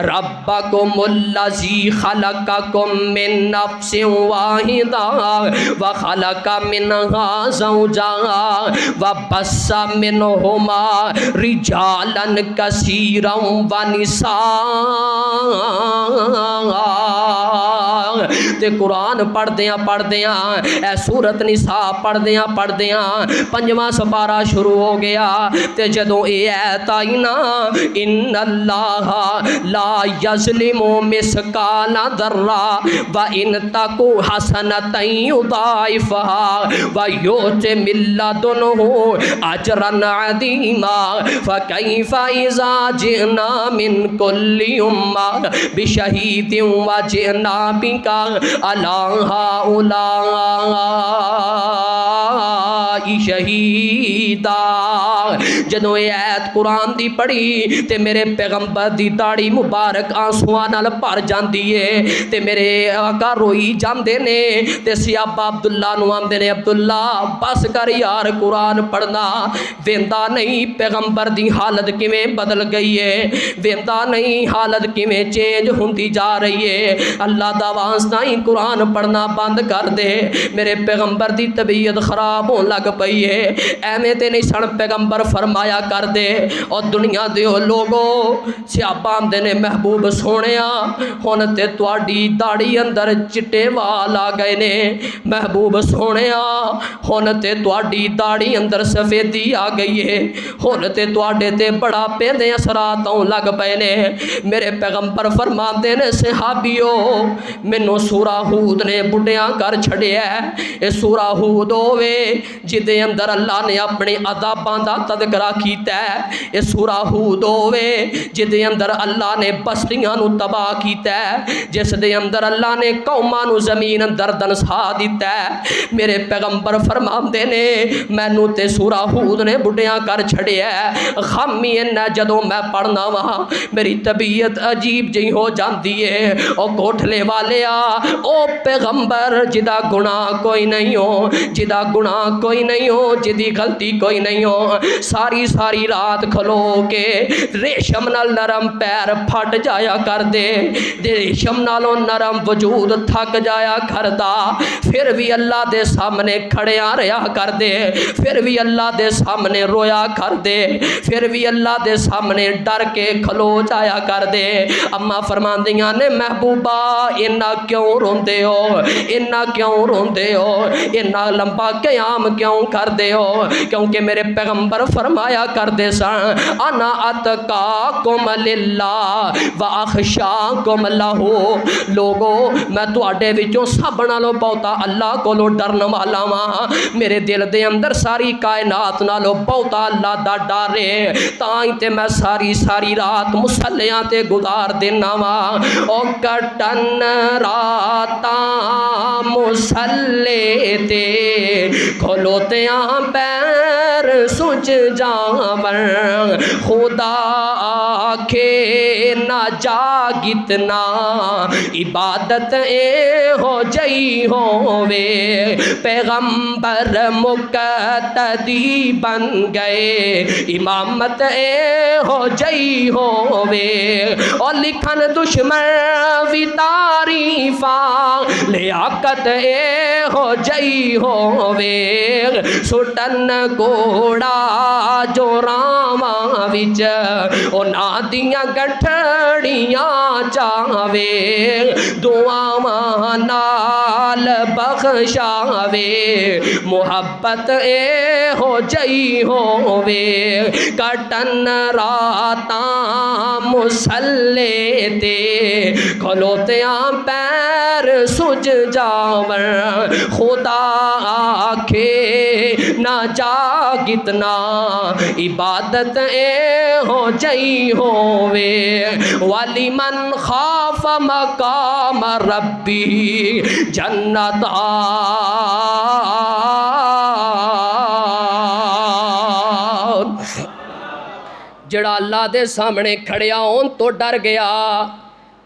रब्बकुमुल्लज़ी खलक़कुम मिन नफ्सिन वाहिदा व खलक़ मिनहा ज़ौजहा व बस्सा मिनहुमा रिजालन कसीरन व निसा। ते कुरान पढ़दियां ए सूरत निसा पढ़दियां पंजवां सपारा शुरू हो गया। ते जदों ये ऐत आई ना इन्नल्लाह ला यज़लिमु मिसकाला दर्रा व इन तकु हसनतन युदाइफहा व युति मिन लदुन्हु अजरन अज़ीमा फकैफ़ इज़ा जिअना मिन कुल्लि उम्मा बिशहीदिन व जिअना बिका अला हाउलाई शहीदा। जदों ये ऐत कुरान दी पढ़ी ते मेरे पैगंबर दी दाढ़ी मुबारक आंसुआं नाल भर जांदी है ते मेरे आका रोई जांदे ने ते सियाबा अब्दुल्ला नूं आंदे ने अब्दुल्ला बस कर यार कुरान पढ़ना वेंदा नहीं। पैगंबर दी हालत किवें बदल गई है, वेंदा नहीं हालत किवें चेंज हुंदी जा रही है। अल्लाह दा वास्ता ही कुरान पढ़ना बंद कर दे। मेरे पैगंबर दी तबीयत खराब होने लग पई है। एवें ते नहीं सन पैगंबर फरमाया कर दे। और दुनिया दे लोगो सियाबा आंदे ने महबूब सोहणिया हुण ते तुहाडी दाढ़ी अंदर चिट्टे वाल आ गए ने। महबूब सोहणिया हुण ते तुहाडी दाढ़ी अंदर सफेदी आ गई है। हुण ते तुहाडे ते बुढ़ापे दे असरात आउण लग पए ने। मेरे पैगंबर फरमाते ने सहाबियो मैनू सूरा हूद ने बुढ़िया कर छड़िया। ये सूरा हूद होवे जिदे अंदर अल्लाह ने अपने अदाबां दा तज़किरा कीता है। ये सूरा हूद होवे जिदे अंदर अल्लाह ने बस्तियां नू तबाह कीता है, जिस दे अंदर अल्लाह ने कौमां नू ज़मीन अंदर दनसा दिता है। मेरे पैगंबर फरमाते ने मैनू ते सूरा हूद ने बुढ़िया कर छड़िया। खामी इन्ना जदों मैं पढ़ना वहाँ मेरी तबीयत अजीब जी हो जाती है। और कोठले वाले ओ पैगंबर जिदा गुनाह कोई नहीं हो, जिदा गुनाह कोई नहीं हो, जिदी गलती कोई नहीं हो, सारी सारी रात खलो के रेशम नाल नरम पैर फट जाया कर दे। रेशम नालों नरम वजूद थक जाया करदा, फिर भी अल्लाह दे सामने खड़िया रहा कर दे, फिर भी अल्लाह दे सामने रोया कर दे, फिर भी अल्लाह दे सामने डर के खलो जाया कर दे। अम्मा फरमांदियां ने महबूबा इन्ना क्यों रोंदे हो, इन्ना क्यों रोंदे हो, इन्ना लंबा क़याम क्यों करदे हो? क्योंकि मेरे पैगंबर फरमाया करदे सन अना अतकाकुम लिल्लाह व अखशाकुम लहू। लोगो मैं तुहाडे विचों सब नालों बहुता अल्लाह कोलों डरन वाला वां। मेरे दिल दे अंदर सारी कायनात नालों बहुता अल्लाह दा डर है, तां ही ते मैं सारी सारी रात मुसल्लियां ते गुजार देना वां। ओ कटन रातां मुसल्ले ते खलोतियां पैर सुज जावन। खुदा आखे ना जागितना इबादत ए हो जई होवे। पैगंबर मुक़तदी बन गए इमामत ए हो जई होवे। और लिखन दुश्मन भी तारीफा लियाकत ए हो जई होवे। सुटन घोड़ा जो रामा विच उन्हां दियां गठड़ियां चावे। दुआवां नाल बख्शावे मुहब्बत ए हो जई होवे। कटन रातां मुसल्ले ते खलोतियां पैर सुज जावन। खुदा आखे ना जागितना इबादत ए हो जई होवे। वाली मन खाफ मकाम रब्बी जन्नता। जड़ा अल्लाह दे सामने खड़िया होन तो डर गया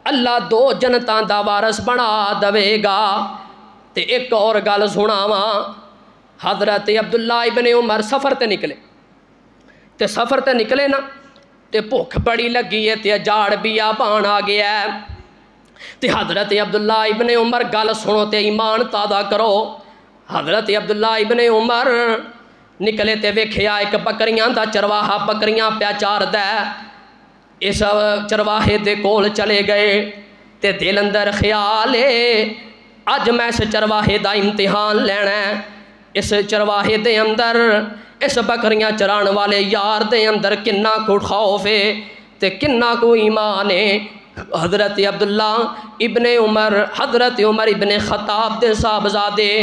अल्लाह दो जनता दा वारस बना देवेगा। ते एक और गल सुनावा। हज़रत अब्दुल्ला इब्ने उमर सफ़र ते निकले, ते सफ़र ते निकले ना तो भुख बड़ी लगी है तो जाड़ बियाबान आ गया है। तो हज़रत अब्दुल्ला इब्ने उमर गल सुनो तो ईमान ताज़ा करो। हज़रत अब्दुल्ला इब्ने उमर निकले तो वेख्या एक बकरियां का चरवाहा बकरियां प्या चारदा। इस चरवाहे दे कोल चले गए तो दिल अंदर ख्याल है अज मैं इस चरवाहे का इम्तिहान लेना है। इस चरवाहे दे अंदर इस बकरियां चराण वाले यार दे अंदर किन्ना को खौफ है तो किन्ना को ईमान है। हज़रत अब्दुल्ला इब्ने उमर हज़रत उमर इब्ने खत्ताब दे साहबजादे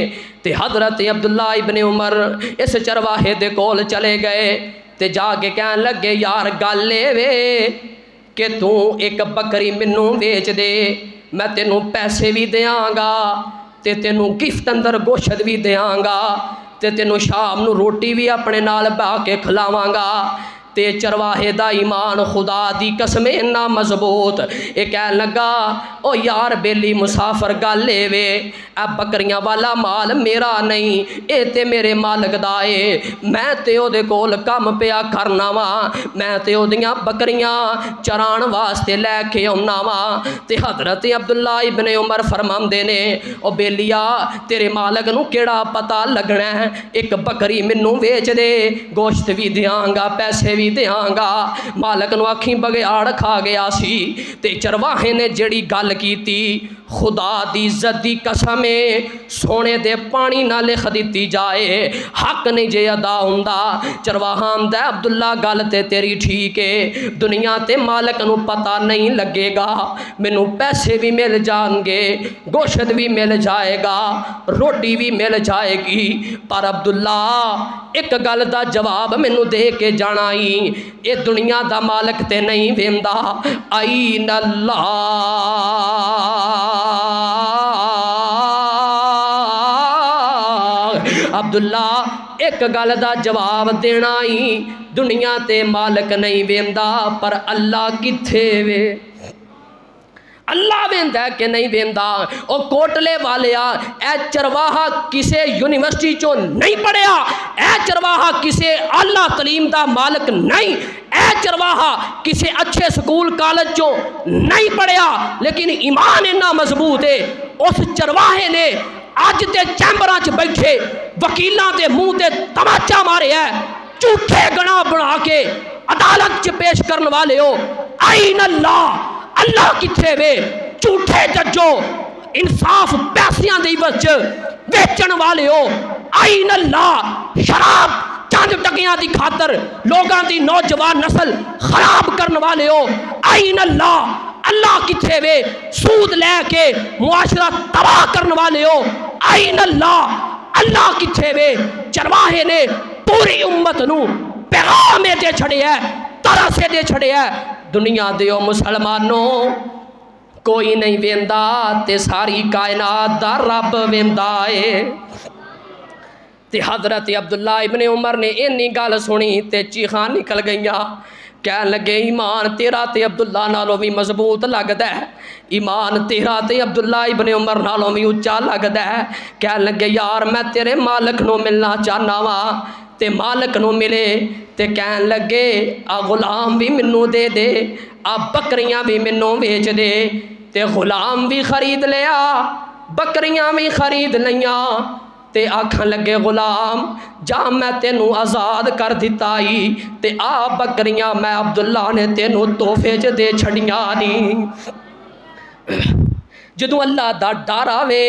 ते हज़रत अब्दुल्ला इब्ने उमर इस चरवाहे दे कोल चले गए ते जाके कहन लगे यार गल वे कि तू एक बकरी मैनू बेच दे, मैं तेनू पैसे भी देंगा ते तेनू गिफ्ट अंदर गोश्त भी देंगा ते तेनू शाम नू रोटी भी अपने नाल बहा के खिलावांगा। ते चरवाहे दा ईमान खुदा दी कसम इन्ना मजबूत ये कह लगा ओ यार बेली मुसाफर गल वे आ बकरियां वाला माल मेरा नहीं ये ते मेरे मालक दा है। मैं ते ओदे कोल कम पिया करना वा, मैं ते ओदियां बकरियां चराण वास्ते लैके आउना वा। ते हज़रत अब्दुल्ला इब्ने उमर फरमांदे ने ओ बेलिया तेरे मालक नू केड़ा पता लगना है, एक बकरी मैनू बेच दे गोश्त भी देंगा पैसे भी देंगा। मालक नू आखी बगयाड़ खा गया सी ते चरवाहे ने जड़ी गल कीती खुदा दी इज्जत दी कसम सोने दे पानी ना लिख दी जाए हक नहीं जे अदा हुंदा। चरवाहा आंदा अब्दुल्ला गल ते तेरी ठीक है, दुनिया ते मालक नू पता नहीं लगेगा, मैनू पैसे भी मिल जाएंगे गोश्त भी मिल जाएगा रोटी भी मिल जाएगी, पर अब्दुल्ला एक गल दा जवाब मैनू दे के जाना ही ये दुनिया दा मालक ते नहीं वेंदा। आई नल्ला अब्दुल्ला एक गल दा जवाब देना ही दुनिया ते मालक नहीं वेंदा पर अल्लाह किथे वे, अल्लाह वेंदा कि नहीं वेंदा। और कोटले वालिया ए चरवाहा किसे यूनिवर्सिटी चो नहीं पढ़िया, ए चरवाहा किसे आला तलीम का मालक नहीं, ए चरवाहा किसे अच्छे स्कूल कॉलेज चो नहीं पढ़िया, लेकिन ईमान इन्ना मजबूत है उस चरवाहे ने अज ते चैंबरां च बैठे वकीलों के मुँह से तमाचा मारे है, झूठे गना बना के अदालत च पेश करने वाले हो। आई नल्ला अल्लाह किथे वे, झूठे जजो इंसाफ पैसियां दी वच बेचण वाले हो। आई नल्ला शराब चंद टकियां दी खातर लोगों की नौजवान नस्ल खराब करने वाले हो। आई नल्ला अल्लाह किथे वे, सूद लैके मुआशरा तबाह करने वाले हो। आई नल्ला अल्लाह किथे वे। चरवाहे ने पूरी उम्मत नू पैगाम दे छड़िया तरह से दे छड़िया दुनिया दियो मुसलमानों कोई नहीं वेंदा ते सारी कायनात दा रब वेंदा है। ते हज़रत अब्दुल्ला इब्ने उमर ने इन्नी गल सुनी ते चीखां निकल गईयां, कह लगे ईमान तेरा ते अब्दुल्ला नालों भी मजबूत लगदा है, ईमान तेरा ते अब्दुल्ला इब्ने उमर नालों भी उच्चा लगदा है। कह लगे यार मैं तेरे मालक नू मिलना चाहना वा, ते मालक नू मिले ते कहन लगे आ गुलाम भी मैनू दे दे, आ बकरियां भी मैनू बेच दे। ते गुलाम भी खरीद लिया बकरियां भी खरीद लिया ते आखन लगे गुलाम जा मैं तेनू आज़ाद कर दिता ही ते आ बकरियां मैं अब्दुल्ला ने तेनू तोहफे च दे छड़ियां नी। जदों अल्लाह दा डर आवे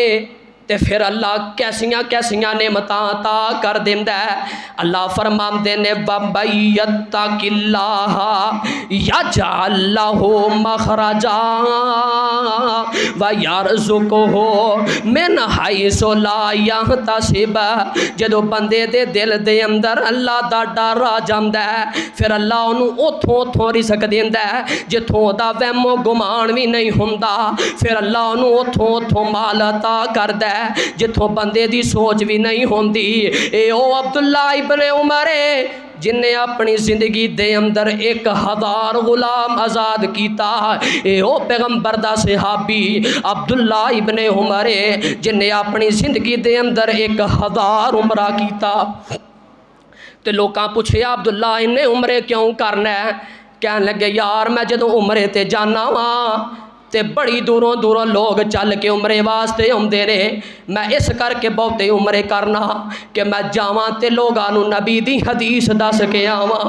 ते फिर अल्लाह कैसियां कैसियां नेमतां अता कर देंदा है। अल्लाह फरमांदे ने बबैयत्तकिल्लाह यजअल लहू मखरजा व यरज़ुकहू मिन हैसु ला यहतसिब। जदों बंदे दे दिल दे अंदर अल्लाह दा डर आ जांदा है फिर अल्लाह उन्होंने उथों उथों रिज़्क देंदा है जिथों दा वहमो गुमान भी नहीं हुंदा। फिर अल्लाह उन्होंने उथों उथों माल अता करदा जिथों बंदे दी सोच भी नहीं होंदी। ए ओ अब्दुल्ला इब्ने उमर जिन्हें अपनी जिंदगी दे अंदर 1000 गुलाम आज़ाद किया। ए ओ पैगंबर दा सहाबी अब्दुल्ला इब्ने उमर जिन्हें अपनी जिंदगी दे अंदर 1000 उमरा किया। तो लोग पूछे अब्दुल्ला इन्ने उमरे क्यों करना है? कहन लगे यार मैं जदों उमरे ते जाना वा ते बड़ी दूरों दूरों लोग चल के उमरे वास्ते आउंदे ने। मैं इस करके बहुते उमरे करना कि मैं जावां ते लोगां नूं नबी दी हदीस दस के आवां।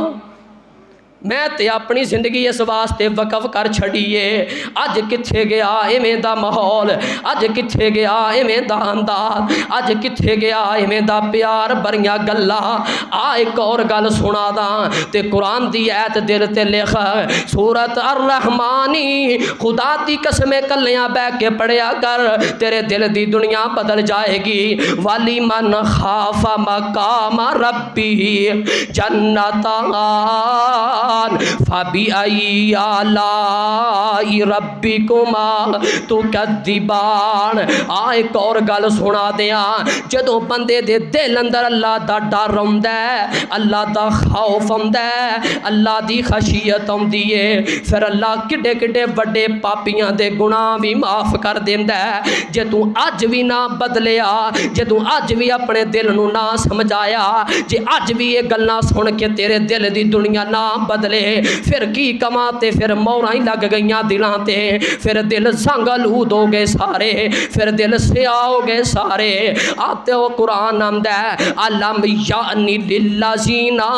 मैं ते अपनी जिंदगी इस वास्ते वकफ कर छड़ीए। अज कित्थे गया इवें दा माहौल, अज कित्थे गया इवें दा अंदाज, अज कित्थे गया इवें दा प्यार भरियां गल्लां। आ एक और गल सुना दा ते कुरान दी ऐत दिल ते लिख, सूरत अर-रहमानी, खुदा दी कसमें कलियां बह के पढ़िया कर, तेरे दिल दी दुनिया बदल जाएगी। वाली मन खाफा मकाम रब्बी जन्नतान फबी आई आलाई रब्बिकुमा तुकद्दिबान। आ एक और गल सुना दिया, जदों बंदे दे दिल अंदर अल्लाह दा डर आउंदा है, अल्लाह दा खौफ आउंदा है, अल्लाह दी खशियत आउंदी है, फिर अल्लाह किड्डे किड्डे वड्डे पापियां दे गुनाह भी माफ कर देंदा है। जे तू अज भी ना बदलिया, जे तू अज भी अपने दिल नूं ना समझाया, जे अज भी ये गल्लां सुन के तेरे दिल दी दुनिया ना बदले, फिर की कमा ते फिर मोहरां ही लग गईयां दिलां ते, फिर दिल संगलूद हो गए सारे, फिर दिल स्या हो गए सारे। आते हो कुरान आंदा है, अलम यानी लिल्लज़ीना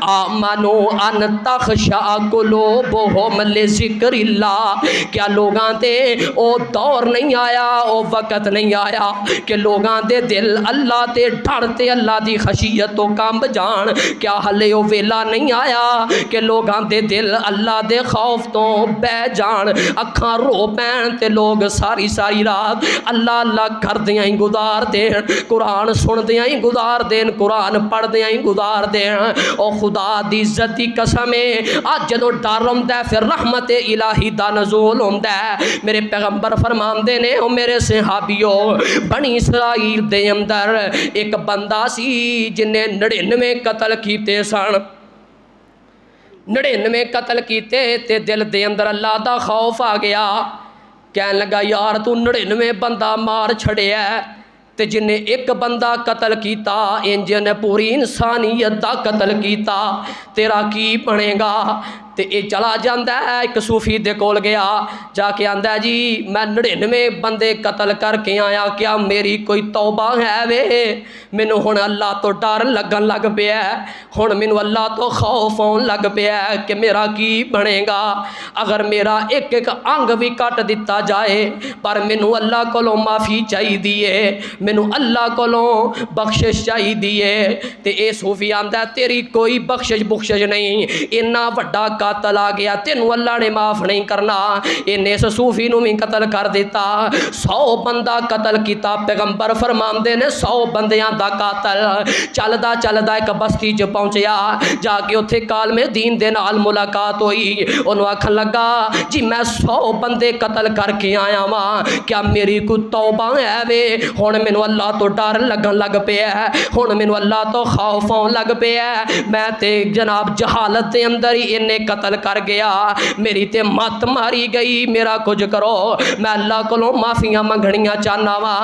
आमनू अन तखशा कुलूबुहुम लिज़िक्रिल्लाह। क्या लोगां ते ओ दौर नहीं आया, ओ वक़्त नहीं आया कि लोगां दे दिल अल्लाह ते डर ते अल्लाह दी खशियत तो कंब जान? क्या हले ओ वेला नहीं आया कि लोगां दे दिल अल्लाह दे खौफ तो बह जान, अखां रो पैन ते लोग सारी सारी रात अल्लाह अल्लाह करदियां ही गुजार देन, कुरान सुनदियां ही गुजार देन, कुरान पढ़दियां ही गुजार देन। ओ खुदा दी इज्जत दी कसम है, अज जदों डर आउंदा फिर रहमत इलाही दा नज़ूल हुंदा है। मेरे पैगंबर फरमांदे ने, ओ मेरे सहाबियो, बनी इसराइल दे अंदर एक बंदा सी जिन्हें 99 कतल कीते सन। 99 कतल कीते ते दिल दे अंदर अल्लाह दा खौफ आ गया। कहन लगा यार तू 99 बंदा मार छड़िया ते जिन्हें एक बंदा कतल किया, इंज ने पूरी इंसानियत दा कतल किया, तेरा की बनेगा? तो ये चला जाता है, एक सूफी दे कोल गया, जाके आंदा है जी मैं 99 बंदे कतल करके आया, क्या मेरी कोई तौबा है वे? मैनू हुण अल्लाह तो डर लगन लग पिया, हुण मैनू अल्लाह तो खौफ आउण लग पिया कि मेरा की बनेगा? अगर मेरा एक एक अंग भी कट दिता जाए पर मैनू अल्लाह कोलों माफ़ी चाहिए, मैनू अल्लाह कोलों बख्शिश चाहिए। तो ये सूफी आंदा तेरी कोई बख्शिश बुख्शिश नहीं, इन्ना वड्डा कातल आ गया, तेनू अल्लाह ने माफ़ नहीं करना। इन्हें इस सूफी नू भी कतल कर दिता, 100 बंदा कतल किया। पैगंबर फरमांदे ने 100 बंदियां दा कातल चलदा चलदा एक बस्ती च पहुंचया, जाके उत्थे कालमे दीन दे नाल मुलाकात हुई। उन्होंने आखन लगा जी मैं 100 बंदे कतल करके आया वां, क्या मेरी कोई तौबा है वे? हुण मैनू अल्लाह तो डर लगन लग पिया, हुण मैनू अल्लाह तो खौफ आउण लग पिया, मैं ते जनाब जहालत के अंदर ही इन्ने कतल कर गया, मेरी ते मत मारी गई, मेरा कुछ करो, मैं अल्लाह कोलों माफियां मंगनियां चाहना वा।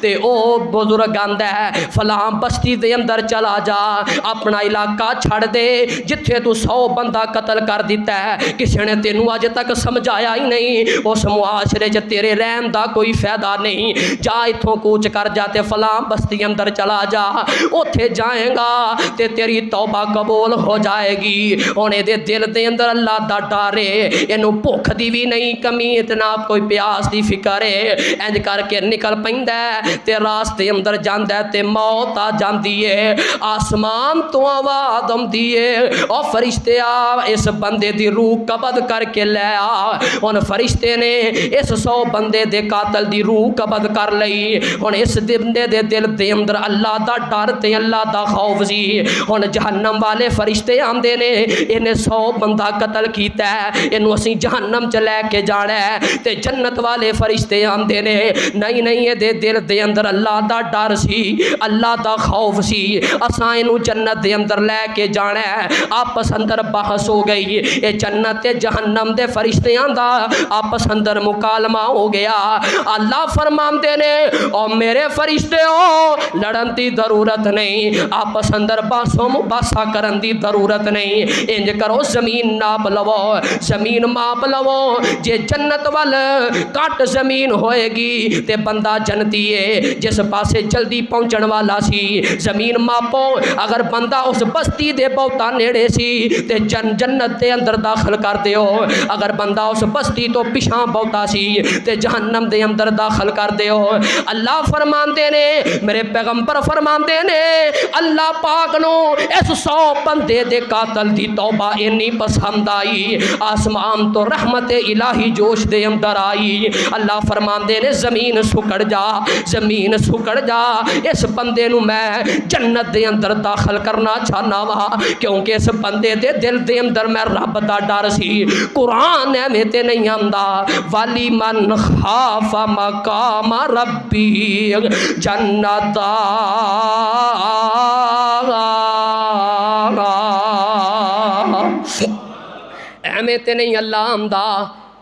ते ओ बुजुर्ग आंदा है फलां बस्ती दे अंदर चला जा, अपना इलाका छड़ दे, जिथे तू 100 बंदा कतल कर दिता है, किसी ने तेनू अज तक समझाया ही नहीं, उस मुआशरे च तेरे रहन का कोई फायदा नहीं, जा इथों कूच कर जा ते फलां बस्ती अंदर चला जा, उथे जाएगा ते तेरी तौबा कबूल हो जाएगी। हुण इहदे दिल दे अंदर अल्लाह दा डर है, इनू भुख दी भी नहीं कमी, इतना कोई प्यास दी फिक्र है, इंज करके निकल पैंदा ते रास्ते अंदर जांदा ते मौत आ जांदी है। आसमान तो आवाज़ आउंदी है, ओ फरिश्ते आ इस बंदे दी रूह कबद करके लै आ। हुण फरिश्ते ने इस 100 बंदे दे कातल दी रूह कबद कर लई। हुण इस बंदे दे दिल दे अंदर अल्लाह दा डर ते अल्लाह दा खौफ सी। हुण जहन्नम वाले फरिश्ते आंदे ने, इन्हें 100 बंदा कतल कीता है, इनू असीं जहन्नम च लैके जाना है, ते जन्नत वाले फरिश्ते आंदे ने, नहीं नहीं ये दिल दे अंदर अल्लाह दा डर सी, अल्लाह दा खौफ सी, असां इनू जन्नत दे अंदर लैके जाना है। आपस अंदर बहस हो गई, ये जन्नत ते जहन्नम दे फरिश्तियां दा आपस अंदर मुकालमा हो गया। अल्लाह फरमांदे ने ओ मेरे फरिश्ते हो लड़न की जरूरत नहीं, आपस अंदर बासों मुबासा करन की जरूरत नहीं, इंज करो जमीन नाप लवो, जमीन माप लवो। जे जन्नत वाल घट जमीन होएगी ते बंदा जन्नती है, जिस पासे जल्दी पहुंचण वाला सी जमीन मापो। अगर बंदा उस बस्ती दे बहुता नेड़े सी ते जन्नत के अंदर दाखिल कर दिओ। अगर बंदा उस बस्ती तो पिछा बहुता सी ते जहन्नम दे अंदर दाखिल कर दिओ। अल्लाह फरमाते ने, मेरे पैगंबर फरमाते ने, अल्लाह पाक नो इस 100 बंदे दे कातल दी तौबा इन्नी पसंद आई, आसमान तो रहमत इलाही जोश दे अंदर आई। अल्लाह फरमाते ने, जमीन सुकड़ जा, जमीन सुकड़ जा, इस बंदे नू मैं जन्नत दे अंदर दाखिल करना चाहना वा, क्योंकि इस बंदे दे दिल दे अंदर मैं रब दा डर सी। कुरान एवें ते नहीं आंदा, वाली मन खाफा मकाम रब्बी जन्नता, एवें ते नहीं अल्लाह आंदा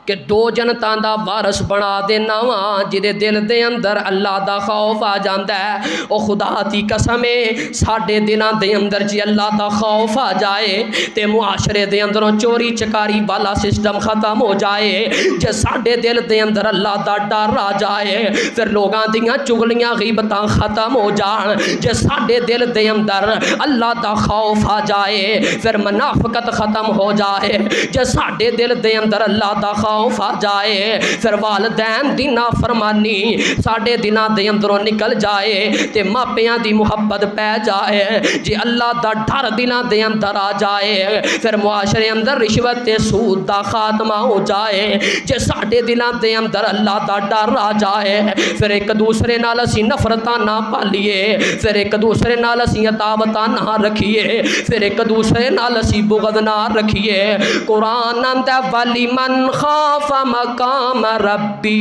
कि दो जनता का वारस बना देना वा, जिदे दिल दे अंदर अल्लाह दा खौफ आ जाता है। वह खुदा की कसम है, साढ़े दिलों के अंदर जी अल्लाह दा खौफ आ जाए तो मुआशरे के अंदरों चोरी चकारी वाला सिस्टम खत्म हो जाए। जे साढ़े दिल के अंदर अल्लाह दा डर आ जाए, फिर लोगों दियां चुगलियां गीबतां खत्म हो जान। जे साढ़े दिल के अंदर अल्लाह दा खौफ आ जाए, फिर मुनाफिकत खत्म हो जाए। जे साढ़े दिल के अंदर अल्लाह दा खौफ आ जाए, फिर वालदैन दी नाफरमानी साढ़े दिलों के अंदरों निकल जाए तो मापियां दी मुहब्बत पै जाए। जे अल्लाह दा डर दिलों के अंदर आ जाए, फिर मुआशरे अंदर रिश्वत ते सूद दा खात्मा हो जाए। जे साढ़े दिलों के अंदर अल्लाह दा डर आ जाए, फिर एक दूसरे नाल असीं नफरतां ना पालीए, फिर एक दूसरे नाल असीं अदावतां ना रखिए, फिर एक दूसरे नाल असीं बुग़्ज़ ना रखिए। कुरान आंदा, वाली मन खाफा मकाम रब्बी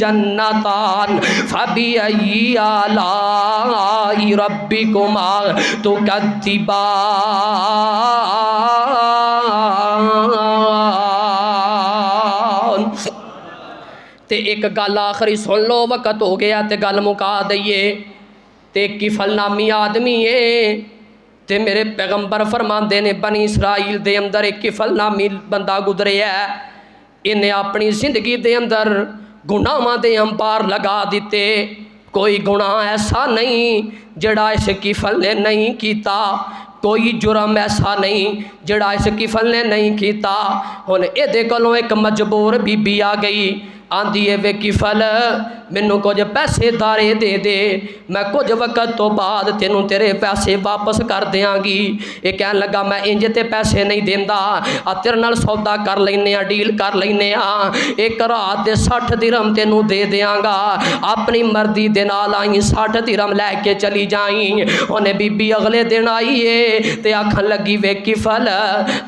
जन्नतान फबिअय्यि आलाई रब्बिकुमा तुकद्दिबान। ते एक गल आखिरी सुन लो, वक्त हो गया ते गल मुका दईए। ते किफल नामी आदमी है ते मेरे पैगंबर फरमाते ने, बनी इसराइल दे अंदर एक किफल नामी बंदा गुजरिया है। इन्हें अपनी जिंदगी दे अंदर गुनाहां दे अंपार लगा दिते। कोई गुनाह ऐसा नहीं जिहड़ा इस किफल ने नहीं कीता, कोई जुर्म ऐसा नहीं जिहड़ा इस किफल ने नहीं कीता। हुण इहदे कोलों एक मजबूर बीबी आ गई, आंदी है, वे किफल मैनू कुछ पैसे दारे दे दे, मैं कुछ वक्त तो बाद तेनू तेरे पैसे वापस कर देंगी। ये कहन लगा, मैं इंज ते पैसे नहीं देंदा, आ तेरे नाल सौदा कर लैने, डील कर लैने, एक रात दे 60 दिरहम तेनू दे देंगा, अपनी मर्जी दे नाल आई 60 दिरहम लैके चली जाई। उन्हें बीबी अगले दिन आई है ते आखन लगी, वे किफल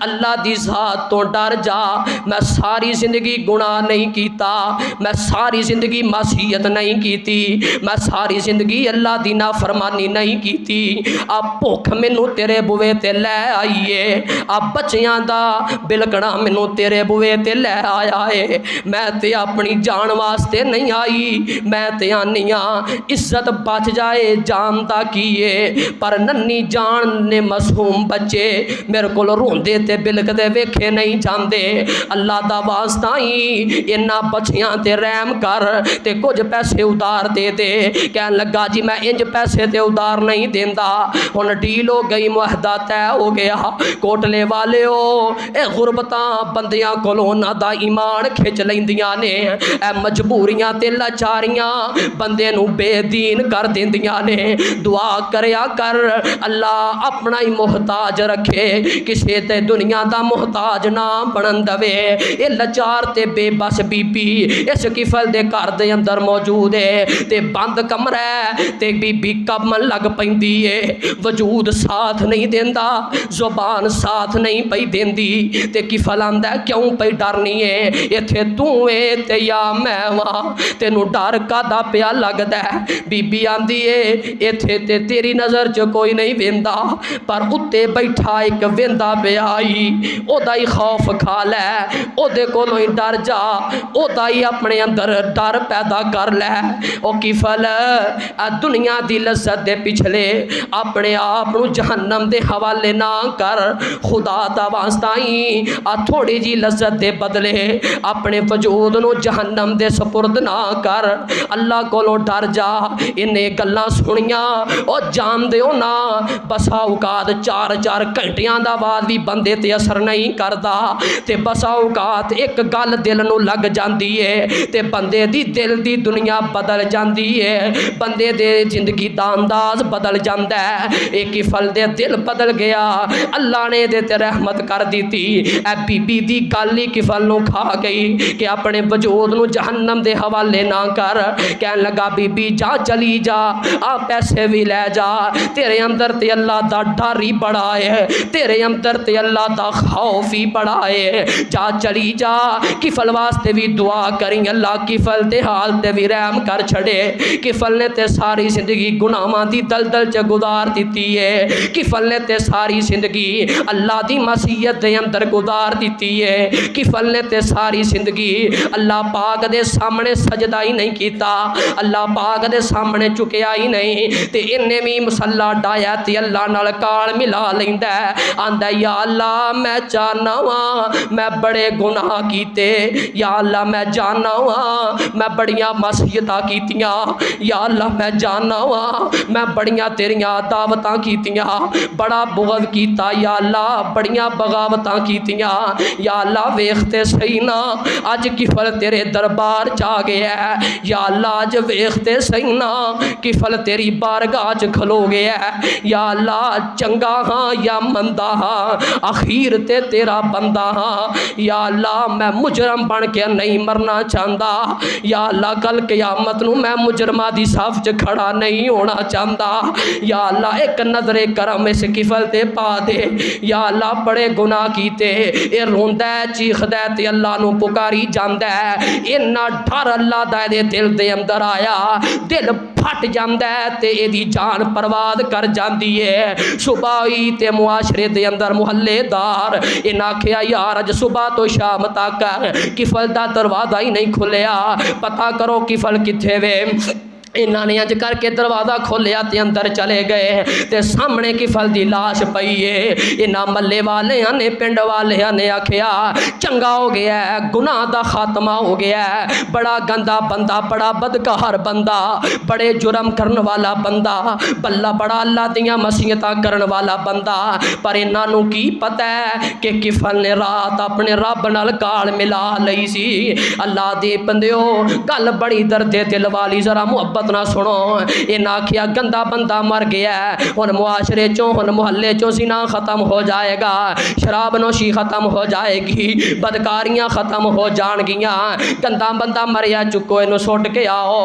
अल्लाह दी ज़ात तो डर जा, मैं सारी जिंदगी गुनाह नहीं कीता, मैं सारी जिंदगी मासी नहीं कीती, मैं सारी जिंदगी अल्लाह दी नाफरमानी नहीं कीती। अब भुख मैनू तेरे बुए ते लै आईए, अब बच्चियां दा बिलकना मैनू तेरे बुए ते लै आया है। मैं ते अपनी जान वास्ते नहीं आई, मैं ते आनी हाँ इज्जत बच जाए जान दा की है। पर नन्नी जान ने मासूम बच्चे मेरे को रोंदे ते बिलकदे वेखे नहीं जाते। अल्लाह दा वास्ता ही इन्ना बच्चियां ते रहम कर ते कुछ पैसे उधार दे दे। कहन लगा, जी मैं इंज पैसे ते उधार नहीं देंदा। हुण डील हो गई, मुआहदा तय हो गया। कोटले वाले हो, ए गुरबतां बंदियां कोलों उन्हां दा ईमान खिच लैंदियां ने, ए मजबूरियां ते लाचारियां बंदे नूं बेदीन कर देंदियां ने। दुआ करया कर, अल्लाह अपना ही मुहताज रखे, किसे ते दुनिया दा मुहताज ना बनन दवे। ये लाचार ते बेबस बीबी इस किफल दे घर दे अंदर मौजूद है ते बंद कमरा है ते बीबी कमन लग पैंदी है। वजूद साथ नहीं देंदा, जुबान साथ नहीं पई देंदी ते किफल आंदा, क्यों पई डरनी है, इत्थे तू है ते या मैं वां, तेनू डर कादा पिया लगदा है। बीबी आंदी है, इत्थे ते तेरी नज़र च कोई नहीं वेंदा, पर उत्ते बैठा एक वेंदा पिया ही, ओदा ही खौफ खा लै, ओदे कोलों ही डर जा, ओदा ही अपने अंदर डर पैदा कर लै। ओ किफल दुनिया की लज्जत दे पिछले अपने आप को जहन्नम के हवाले ना कर। खुदा दा वास्ता ही थोड़ी जी लज्जत के बदले अपने वजूद को जहन्नम के सपुर्द ना कर। अल्लाह कोलों डर जा। इन्हें गल्लां सुनिया और जान दो ना बसा औकात 4-4 घंटिया का बाद भी बंदे ते असर नहीं करता। ते बसा औकात एक गल दिल नूं लग जाती है ते बंदे दी दिल दी दुनिया बदल जाती है। बंदे दे जिंदगी दा अंदाज बदल जाता है। एक किफल दे दिल बदल गया। अल्लाह ने दे ते रहमत कर दी। ए बीबी दी गल ही किफल नूं खा गई कि अपने वजूद नूं जहन्नम दे हवाले ना कर। कहन लगा बीबी जा चली जा, आ पैसे भी लै जा, तेरे अंदर ते अल्लाह दा डर ही बड़ा है, तेरे अंदर ते अल्लाह दा खौफ ही बड़ा है। जा चली जा। किफल वास्ते भी दुआ करी अल्लाह किफल दे हाल ते भी रहम कर छड़े। किफल ने ते सारी जिंदगी गुनाहां दी दलदल च गुजार दी है। किफल ने ते सारी जिंदगी अल्लाह दी मसीयत दे अंदर गुजार दी है। किफल ने ते सारी जिंदगी अल्लाह पाक दे सामने सजदा ही नहीं किया, अल्लाह पाक दे सामने झुकिया ही नहीं। ते इन्हें भी मसला डाया ते अल्लाह नाल काल मिला लैंदा है। आंदा या अल्लाह मैं चाहना वा मैं बड़े गुनाह कीते, या अल्लाह मैं जानना वा मैं बड़ियां मसीयतां कीतियां, या अल्लाह मैं जानना वा मैं बड़ियां तेरियां दावतां कीतियां, बड़ा बुग़्ज़ कीता या अल्लाह, बड़ियां बगावतां कीतियां। या अल्लाह वेखते सही ना अज किफल तेरे दरबार च आ गया है। या अल्लाह अज वेखते सही ना किफल तेरी बारगाह च खलो गया है। या अल्लाह चंगा हाँ या मंदा हाँ, अखीर ते तेरा बंदा हाँ। या अल्लाह मैं मुजरम बन के नहीं मरना चाहता। या अल्लाह कल क़यामत नूं मैं मुजरमा दी साफ च खड़ा नहीं होना चाहता। या अल्लाह एक नजरे करम इस किफल ते पा दे। या अल्लाह बड़े गुनाह कीते, ये रोंदा है चीखदा है ते अल्लाह नूं पुकारी जांदा है। इन्ना डर अल्लाह दा इहदे दिल दे अंदर आया, दिल फट जांदा है ते इहदी जान बर्बाद कर जाती है। सुबह हुई ते मुआशरे दे अंदर मुहल्लेदार इन्हें आखिया यार अज सुबह तो शाम तक किफल दा दरवाजा ही नहीं खुलिया, पता करो किफल किथे वे। इन्होंने अज करके दरवाज़ा खोलिया ते अंदर चले गए ते सामने किफल की लाश पई है। इन्होंने मल्ले वाले ने पिंड वाले ने आखिया चंगा हो गया है, गुनाह का खात्मा हो गया है। बड़ा गंदा बंदा, बड़ा बदकार बंदा, बड़े जुर्म करने वाला बंदा, बल्ला बड़ा अल्लाह दियां मसीयतां करने वाला बंदा। पर इन्हों की पता है कि किफल ने रात अपने रब नाल काल मिला लई सी। अल्लाह दे बंदिओ गल बड़ी दर्दे दिल वाली, जरा मुहब्बत ना सुनो। इन्हें आखिया गंदा बंदा मर गया है, हुण मुआशरे चों हुण मुहल्ले चों ज़िना खत्म हो जाएगा, शराब नोशी खत्म हो जाएगी, बदकारियां खत्म हो जाएगियां। गंदा बंदा मरिया, चुको इनू सुट के आओ।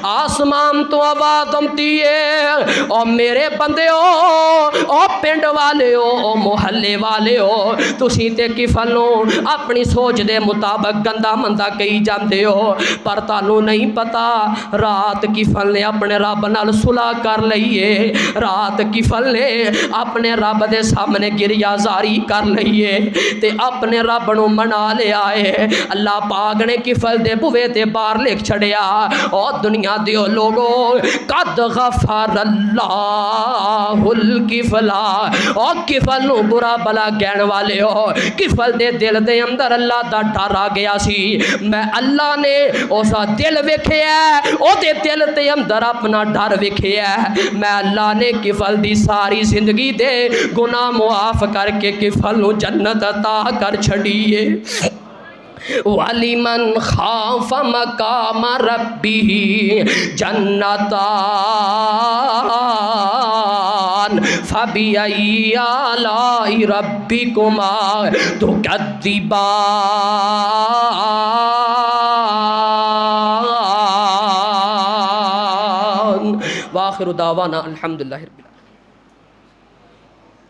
आसमान तो आवाज़ आती है ओ मेरे बंदे ओ पिंड वाले ओ मुहल्ले वाले हो, तुसी ते किफल नूं अपनी सोच दे मुताबिक गंदा मंदा कही जाते हो, पर तुहानू नहीं पता रात किफल ने अपने रब नाल सुलह कर लईए। रात किफल ने अपने रब दे सामने गिरिया जारी कर लईए ते अपने रब नूं मना लिया है। अल्लाह पाक ने किफल दे बुवे ते बाहर लिख छड़िया और दुनिया दियो लोगो कद गफरल्लाहुल किफला। और किफल नूं बुरा भला कहण वाले हो, किफल दे दिल दे अंदर अल्लाह दा डर आ गया सी। मैं अल्लाह ने उसका दिल वेखिया, ओदे दिल ते अंदर अपना डर वेखिया। मैं अल्लाह ने किफल दी सारी जिंदगी दे गुनाह मुआफ करके किफल नूं जन्नत अता कर छड़ीए। वालिमन खाफ मकाम रब्बी जन्नतान फबिअय्यि आलाई रब्बिकुमा तुकद्दिबान। वाखिरु दावाना अल्हम्दुलिल्लाहि रब्बिल आलमीन।